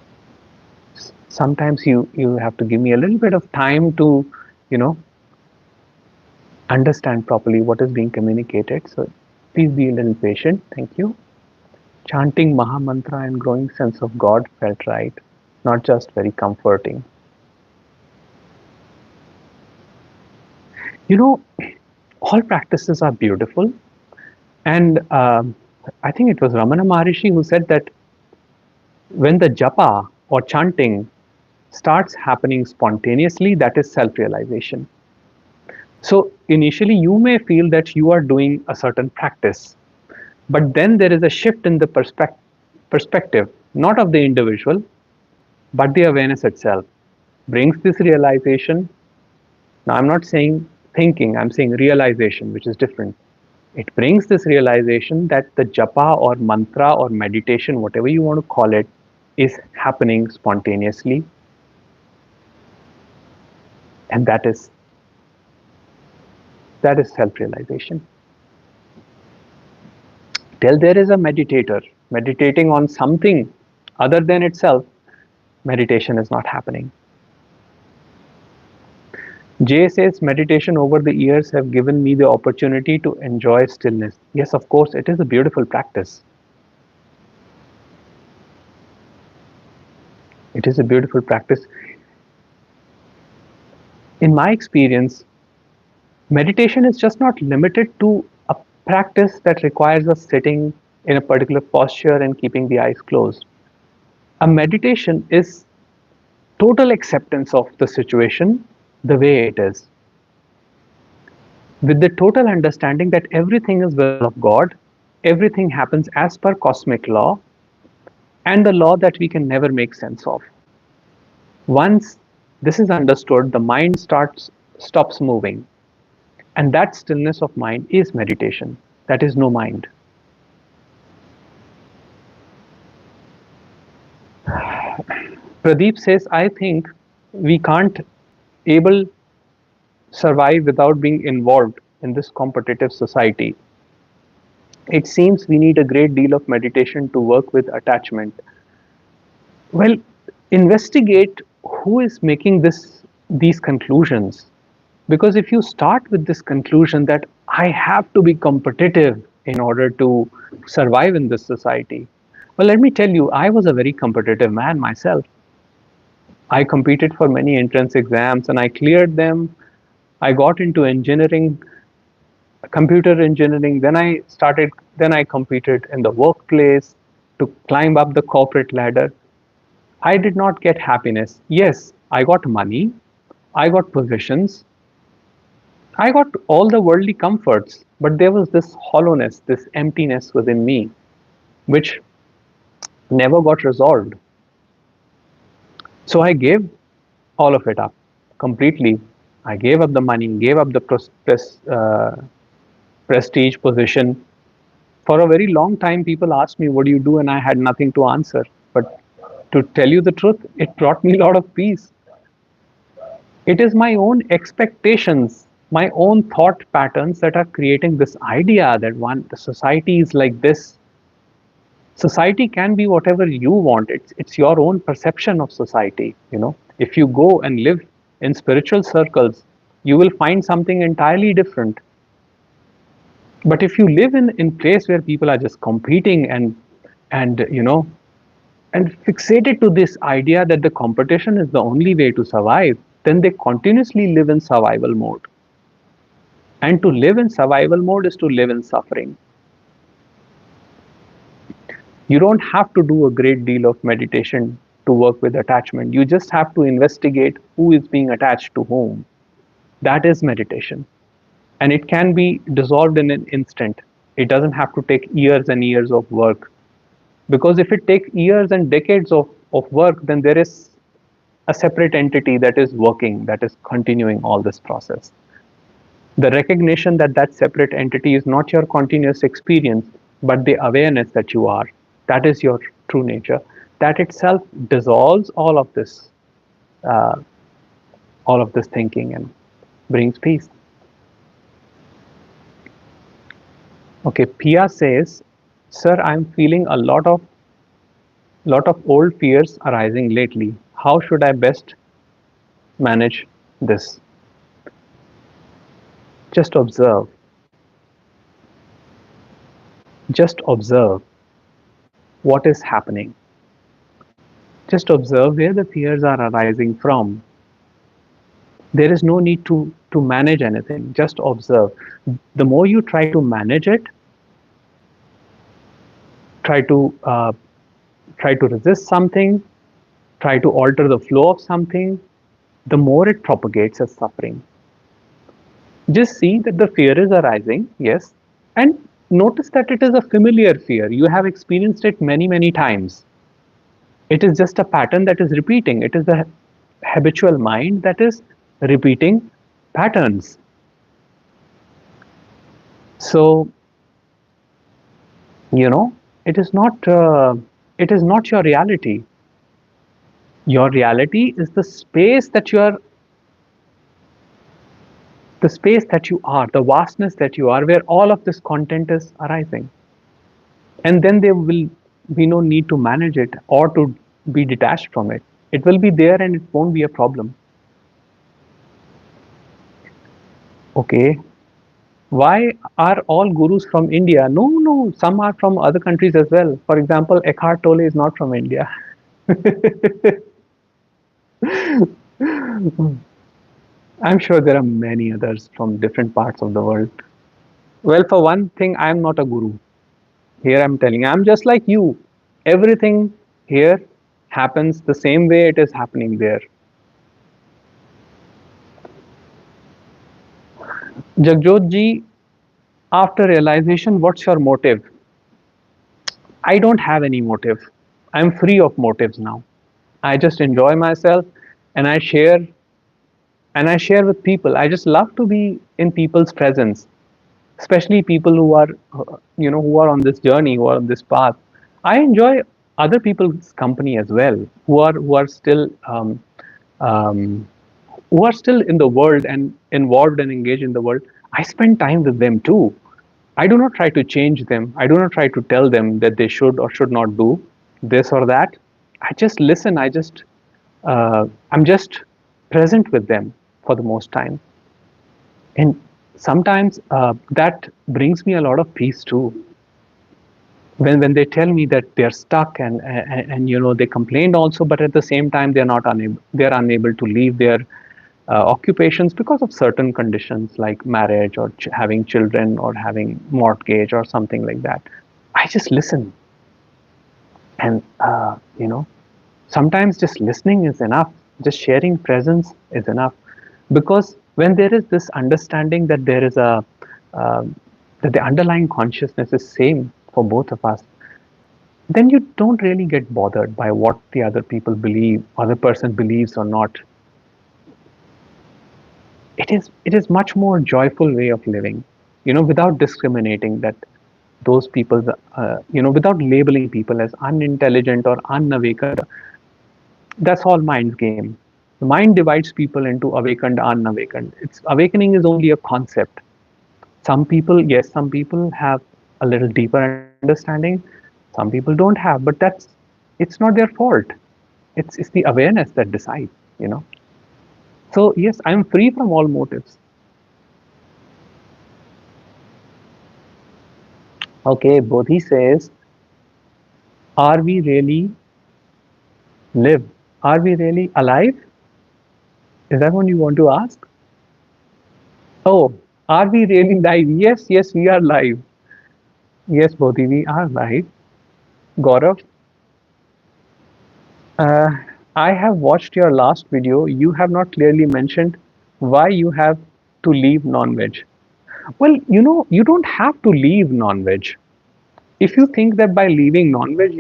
Sometimes you have to give me a little bit of time to, you know, understand properly what is being communicated. So please be a little patient. Thank you. Chanting Maha Mantra and growing sense of God felt right, not just very comforting. You know, all practices are beautiful, and I think it was Ramana Maharishi who said that when the japa or chanting starts happening spontaneously, that is self-realization. So initially you may feel that you are doing a certain practice, but then there is a shift in the perspective, not of the individual, but the awareness itself brings this realization. Now, I'm not saying thinking, I'm saying realization, which is different. It brings this realization that the japa or mantra or meditation, whatever you want to call it, is happening spontaneously, and that is self-realization. Till there is a meditator meditating on something other than itself, meditation is not happening. Jay says, meditation over the years have given me the opportunity to enjoy stillness. Yes, of course, it is a beautiful practice. It is a beautiful practice. In my experience, meditation is just not limited to a practice that requires us sitting in a particular posture and keeping the eyes closed. A meditation is total acceptance of the situation the way it is, with the total understanding that everything is will of God, everything happens as per cosmic law, and the law that we can never make sense of. Once this is understood, the mind stops moving, and that stillness of mind is meditation. That is no mind. Pradeep says, I think we can't able survive without being involved in this competitive society. It seems we need a great deal of meditation to work with attachment. Well, investigate who is making these conclusions. Because if you start with this conclusion that I have to be competitive in order to survive in this society, well, let me tell you, I was a very competitive man myself. I competed for many entrance exams and I cleared them. I got into engineering, computer engineering. Then I competed in the workplace to climb up the corporate ladder. I did not get happiness. Yes, I got money, I got positions, I got all the worldly comforts, but there was this hollowness, this emptiness within me, which never got resolved. So I gave all of it up completely. I gave up the money, gave up the prestige position. For a very long time, people asked me, what do you do? And I had nothing to answer. But to tell you the truth, it brought me a lot of peace. It is my own expectations, my own thought patterns that are creating this idea that the society is like this. Society can be whatever you want. It's your own perception of society. If you go and live in spiritual circles, you will find something entirely different. But if you live in place where people are just competing and and fixated to this idea that the competition is the only way to survive, then they continuously live in survival mode. And to live in survival mode is to live in suffering. You don't have to do a great deal of meditation to work with attachment. You just have to investigate who is being attached to whom. That is meditation. And it can be dissolved in an instant. It doesn't have to take years and years of work. Because if it takes years and decades of work, then there is a separate entity that is working, that is continuing all this process. The recognition that that separate entity is not your continuous experience, but the awareness that you are, that is your true nature. That itself dissolves uh, all of this thinking and brings peace. Okay, Pia says, "Sir, I'm feeling a lot of old fears arising lately. How should I best manage this?" Just observe. Just observe what is happening. Just observe where the fears are arising from. There is no need to manage anything. Just observe. The more you try to manage it, try to try to resist something, try to alter the flow of something, the more it propagates as suffering. Just see that the fear is arising, yes, and notice that it is a familiar fear. You have experienced it many, many times. It is just a pattern that is repeating. It is the habitual mind that is repeating patterns. So, you know, it is not your reality. Your reality is the space that you are, the vastness that you are, where all of this content is arising. And then there will be no need to manage it or to be detached from it. It will be there and it won't be a problem. Okay. Why are all gurus from India? No, no, some are from other countries as well. For example, Eckhart Tolle is not from India. I'm sure there are many others from different parts of the world. Well, for one thing, I'm not a guru. Here I'm telling you, I'm just like you. Everything here happens the same way it is happening there. Jagjot ji, after realization, what's your motive? I don't have any motive. I'm free of motives now. I just enjoy myself and I share with people. I just love to be in people's presence, especially people who are who are on this journey, who are on this path. I enjoy other people's company as well, um, who are still in the world and involved and engaged in the world. I spend time with them too. I do not try to change them. I do not try to tell them that they should or should not do this or that. I just listen. I'm just present with them for the most time. And sometimes that brings me a lot of peace too. When they tell me that they're stuck and they complained also, but at the same time they're unable to leave their occupations because of certain conditions like marriage or having children or having mortgage or something like that. I just listen, and sometimes just listening is enough. Just sharing presence is enough, because when there is this understanding that there is a that the underlying consciousness is same for both of us, then you don't really get bothered by what the other people believe, other person believes or not. It is much more joyful way of living, without discriminating that those people, without labeling people as unintelligent or unawakened. That's all mind's game. The mind divides people into awakened, unawakened. It's awakening is only a concept. Some people, yes, some people have a little deeper understanding, some people don't have, but it's not their fault. It's the awareness that decides, you know. So yes, I'm free from all motives. Okay, Bodhi says, are we really Live. Are we really alive? Is that what you want to ask? Oh, are we really live? Yes, yes, we are live. Yes, Bodhi, we are live. Gaurav, uh, I have watched your last video. You have not clearly mentioned why you have to leave non-veg. Well, you don't have to leave non-veg. If you think that by leaving non-veg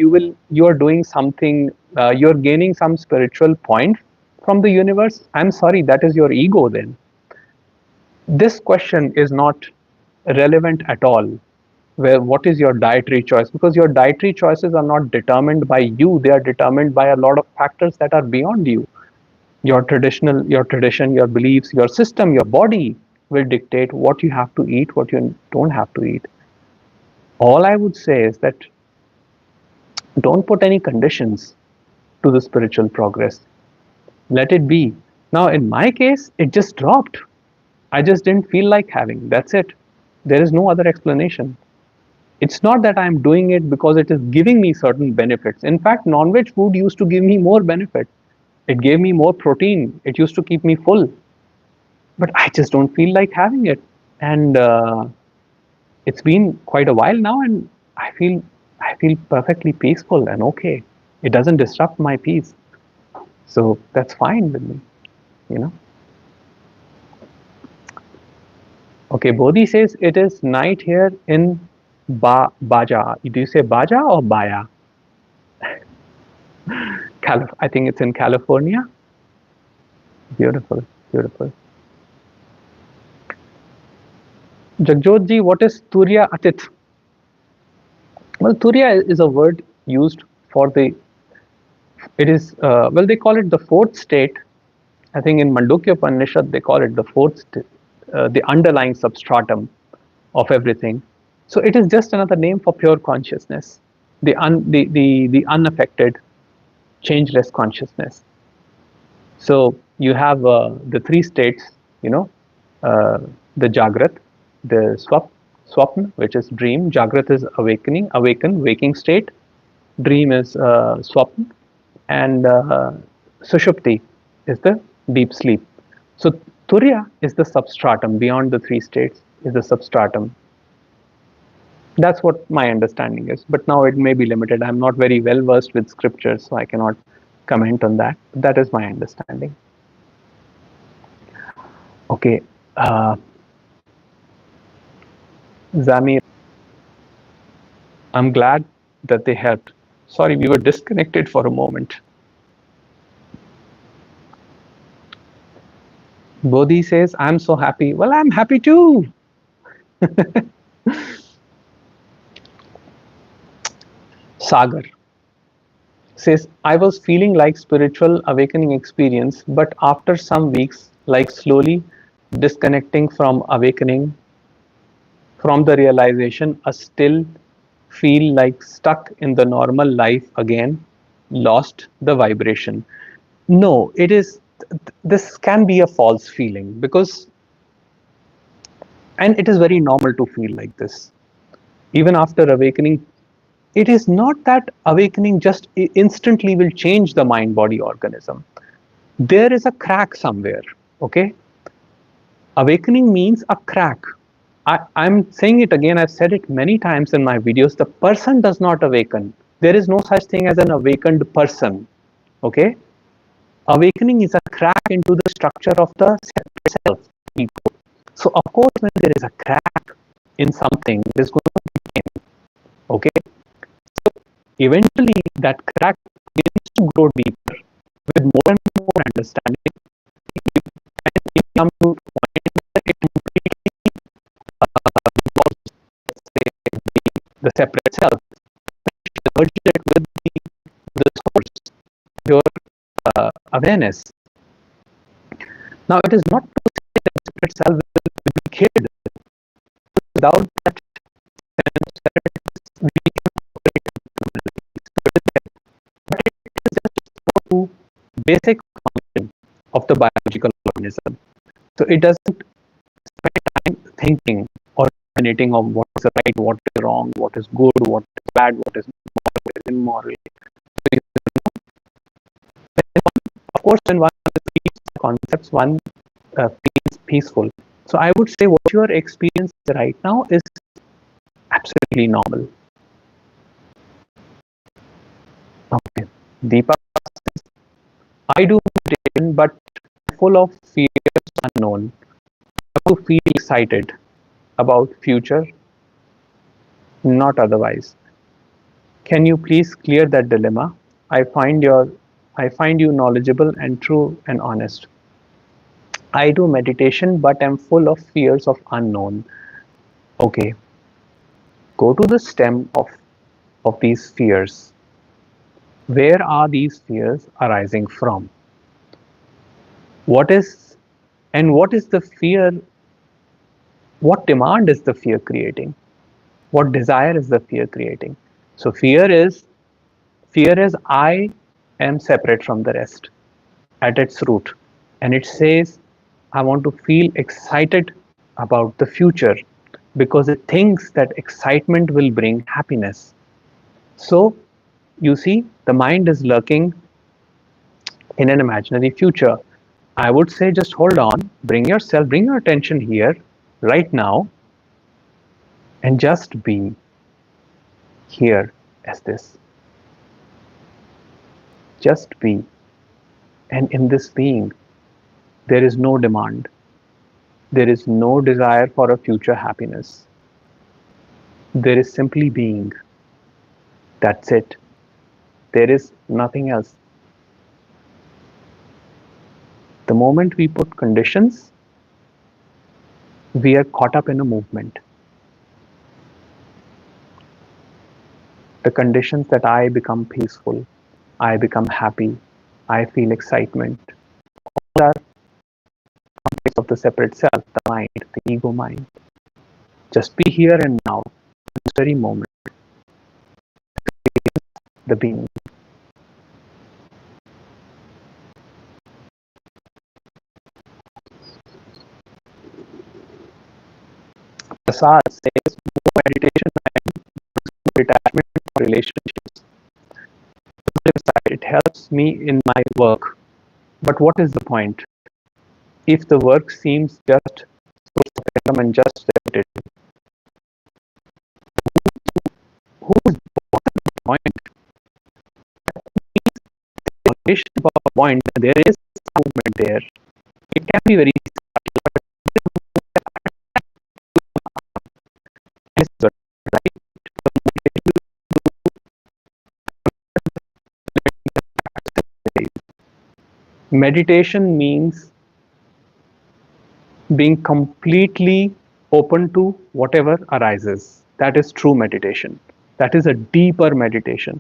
you're doing something, you're gaining some spiritual point from the universe, I'm sorry, that is your ego then. This question is not relevant at all. Where what is your dietary choice? Because your dietary choices are not determined by you, they are determined by a lot of factors that are beyond you. Your tradition, your beliefs, your system, your body will dictate what you have to eat, what you don't have to eat. All I would say is that don't put any conditions to the spiritual progress. Let it be. Now, in my case, it just dropped. I just didn't feel like having. That's it. There is no other explanation. It's not that I'm doing it because it is giving me certain benefits. In fact, non-veg food used to give me more benefit. It gave me more protein. It used to keep me full. But I just don't feel like having it. And it's been quite a while now, and I feel perfectly peaceful and okay. It doesn't disrupt my peace. So that's fine with me, you know. Okay, Bodhi says it is night here in Baja. Do you say Baja or Baya? I think it's in California. Beautiful, beautiful. Jagjot ji, what is Turiya Atit? Well, Turiya is a word used for the, it is, well, they call it the fourth state. I think in Mandukya Upanishad, they call it the the underlying substratum of everything. So it is just another name for pure consciousness, the unaffected, changeless consciousness. So you have the three states, you know, uh, the Jagrat, the Swapna, which is dream. Jagrat is awakening, waking state. Dream is Swapna, and Sushupti is the deep sleep. So Turiya is the substratum beyond the three states. Is the substratum. That's what my understanding is. But now it may be limited. I'm not very well versed with scriptures, so I cannot comment on that. That is my understanding. Okay, Zamir, I'm glad that they helped. Sorry, we were disconnected for a moment. Bodhi says, I'm so happy. Well, I'm happy too. Sagar says, I was feeling like spiritual awakening experience, but after some weeks, like slowly disconnecting from awakening, from the realization, I still feel like stuck in the normal life again, lost the vibration. No, it is, this can be a false feeling because, and it is very normal to feel like this. Even after awakening, it is not that awakening just instantly will change the mind body organism. There is a crack somewhere, okay? Awakening means a crack. I'm saying it again, I've said it many times in my videos. The person does not awaken. There is no such thing as an awakened person, okay? Awakening is a crack into the structure of the separate self, ego. So, of course, when there is a crack in something, there's going to be pain, okay? So, eventually, that crack begins to grow deeper with more and more understanding. And it comes to a point that it completely involves, say, the separate self, merge it with the source, your awareness. Now, it is not to say that the separate self will be killed. Without that sense that we can operate independently. But it is just for basic function of the biological organism. So it doesn't spend time thinking or ruminating on what is right, what is wrong, what is good, what is bad, what is moral, what is immoral. So course, when one receives concepts, one feels peaceful. So I would say what you are experiencing right now is absolutely normal. Okay. Deepa, I do meditation, but full of fears unknown. I want to feel excited about future, not otherwise. Can you please clear that dilemma? I find your I find you knowledgeable and true and honest. I do meditation, but am full of fears of unknown. Okay, go to the stem of these fears. Where are these fears arising from? What is what is the fear? What demand is the fear creating? What desire is the fear creating? So fear is I am separate from the rest at its root. And it says, I want to feel excited about the future because it thinks that excitement will bring happiness. So, you see, the mind is lurking in an imaginary future. I would say just hold on, bring your attention here, right now, and just be here as this. Just be. And in this being, there is no demand. There is no desire for a future happiness. There is simply being. That's it. There is nothing else. The moment we put conditions, we are caught up in a movement. The conditions that I become peaceful, I become happy, I feel excitement, all are aspects of the separate self, the mind, the ego mind. Just be here and now, in this very moment, the being. Prasad says, no meditation and detachment for relationships. It helps me in my work. But what is the point? If the work seems just and just repetitive, who's the point? Foundation of a point, there is movement there. It can be very subtle, right? Meditation means being completely open to whatever arises. That is true meditation. That is a deeper meditation.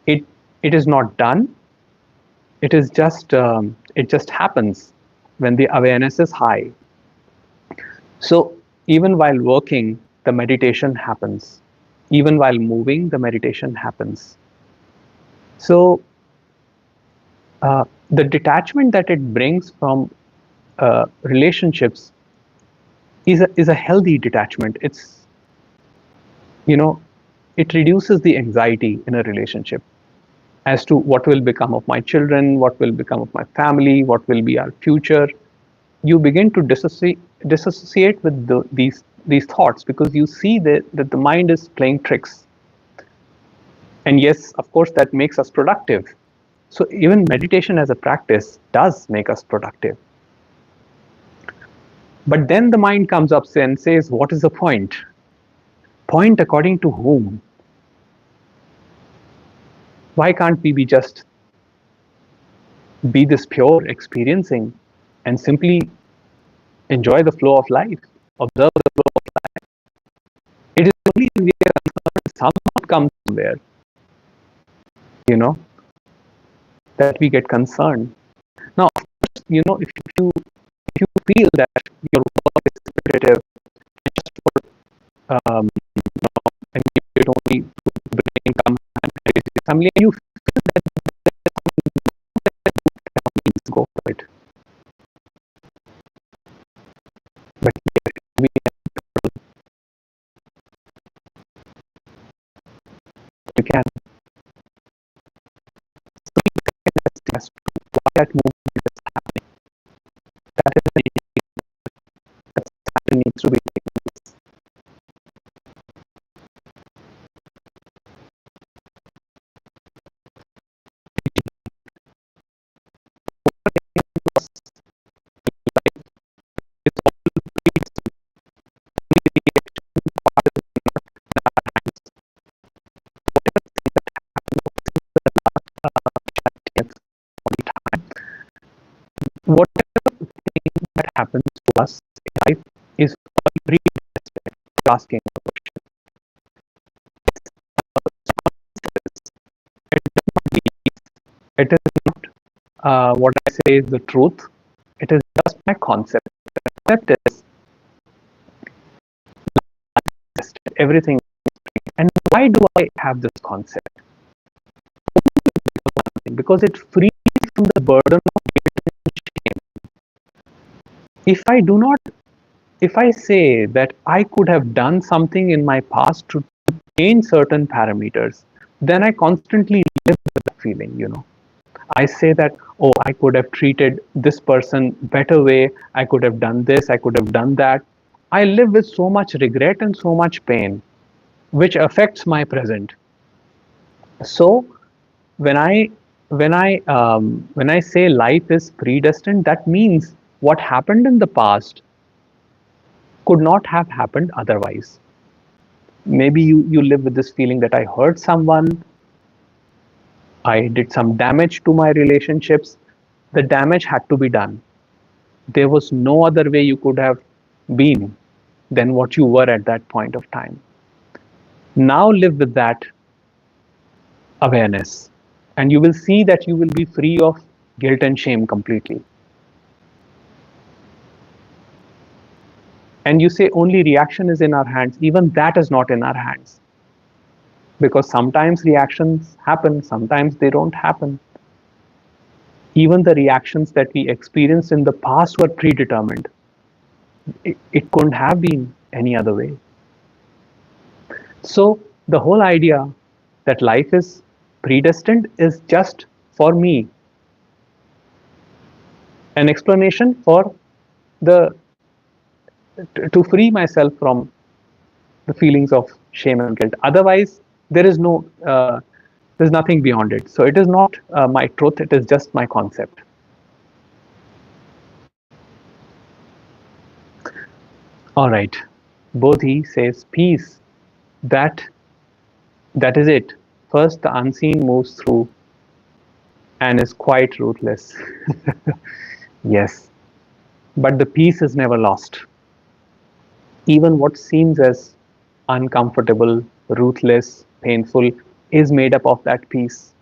It it is not done. It just happens when the awareness is high. So even while working, the meditation happens. Even while moving, the meditation happens. So the detachment that it brings from relationships is a healthy detachment. It's, you know, it reduces the anxiety in a relationship as to what will become of my children, what will become of my family, what will be our future. You begin to disassociate with these thoughts because you see that the mind is playing tricks. And yes, of course, that makes us productive. So even meditation as a practice does make us productive. But then the mind comes up and says, what is the point? Point according to whom? Why can't we be just be this pure experiencing and simply enjoy the flow of life, observe the flow of life? It is only when we are concerned some outcome somewhere, you know, that we get concerned. Now, of course, you know, if you feel that your work is repetitive and just for and you get only to bring income and raise your family, and you feel that means go for it. But we you can. So you can just why that movement is happening, that is an indication that something needs to be taken place. It's all predestined. Only the reaction part is not in our hands. Whatever thing that happened was in the last chapter time, whatever thing that happens to us in life is all predestined. Asking a question. It is not belief. It is not what I say is the truth. It is just my concept. The concept is everything. And why do I have this concept? Because it frees from the burden of guilt and shame. If I say that I could have done something in my past to change certain parameters, then I constantly live with that feeling, I say that, oh, I could have treated this person better way, I could have done this, I could have done that. I live with so much regret and so much pain, which affects my present. So when I say life is predestined, that means what happened in the past could not have happened otherwise. Maybe you live with this feeling that I hurt someone, I did some damage to my relationships. The damage had to be done. There was no other way you could have been than what you were at that point of time. Now live with that awareness, and you will see that you will be free of guilt and shame completely. And you say only reaction is in our hands. Even that is not in our hands, because sometimes reactions happen, sometimes they don't happen. Even the reactions that we experienced in the past were predetermined. It couldn't have been any other way. So the whole idea that life is predestined is just, for me, an explanation for the to free myself from the feelings of shame and guilt. Otherwise, there is no there's nothing beyond it. So it is not my truth, it is just my concept. All right. Bodhi says peace. That is it. First the unseen moves through and is quite ruthless. Yes. But the peace is never lost. Even what seems as uncomfortable, ruthless, painful is made up of that peace.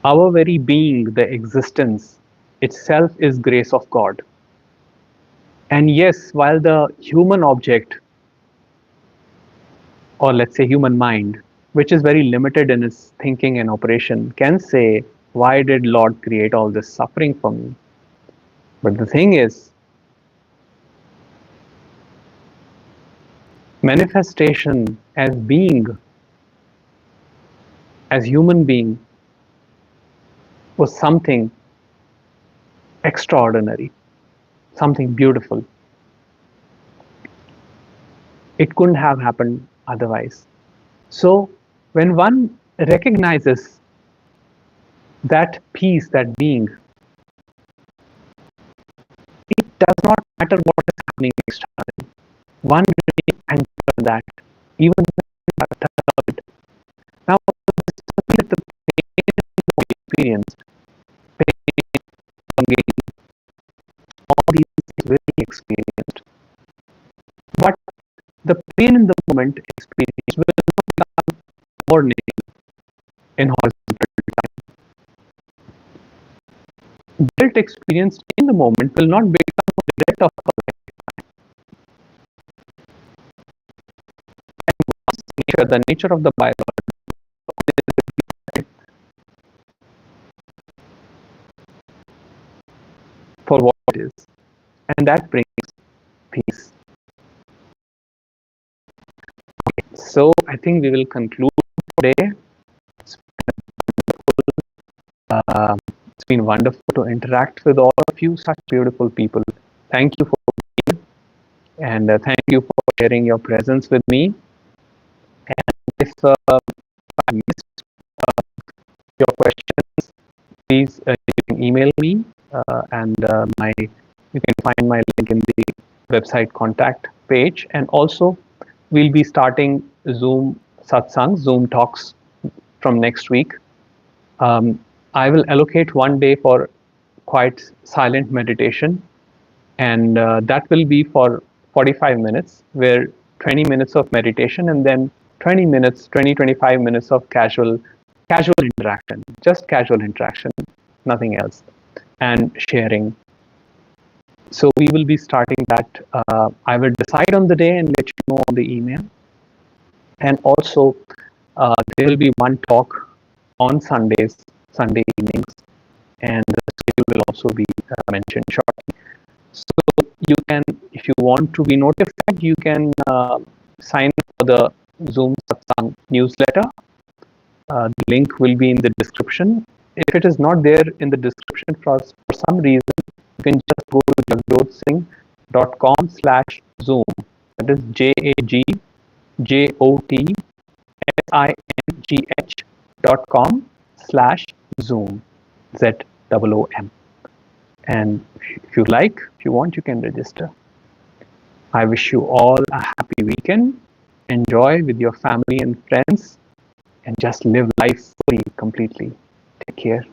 Our very being, the existence itself, is grace of God. And yes, while the human object, or let's say human mind, which is very limited in its thinking and operation, can say, why did Lord create all this suffering for me? But the thing is, manifestation as being, as human being, was something extraordinary, something beautiful. It couldn't have happened otherwise. So when one recognizes that peace, that being, it does not matter what is happening externally. One remains anchored in that, even when now this is something that the pain we experienced, pain, longing, all these things will be experienced. But the pain in the moment experienced will not become warning in horizontal time. Guilt experienced in the moment will not become a regret of a lifetime. And the nature of the biology for what it is, and that brings peace. Okay, so I think we will conclude today. Uh, It's been wonderful to interact with all of you, such beautiful people. Thank you for being here, and thank you for sharing your presence with me. And if I missed your questions, please you can email me, and you can find my link in the website contact page. And also, we'll be starting Zoom satsangs, Zoom talks from next week. I will allocate one day for quiet, silent meditation, and that will be for 45 minutes, where 20 minutes of meditation and then 25 minutes of casual interaction, just casual interaction, nothing else, and sharing. So we will be starting that. I will decide on the day and let you know on the email. And also, there will be one talk on Sundays, Sunday evenings, and the schedule will also be mentioned shortly. So you can, if you want to be notified, you can sign up for the Zoom Satsang newsletter. The link will be in the description. If it is not there in the description for some reason, you can just go to jagjotSingh.com/Zoom. That is JAGJOTSINGH.com/Zoom. ZOOM. And if you like, if you want, you can register. I wish you all a happy weekend. Enjoy with your family and friends, and just live life fully, completely. Take care.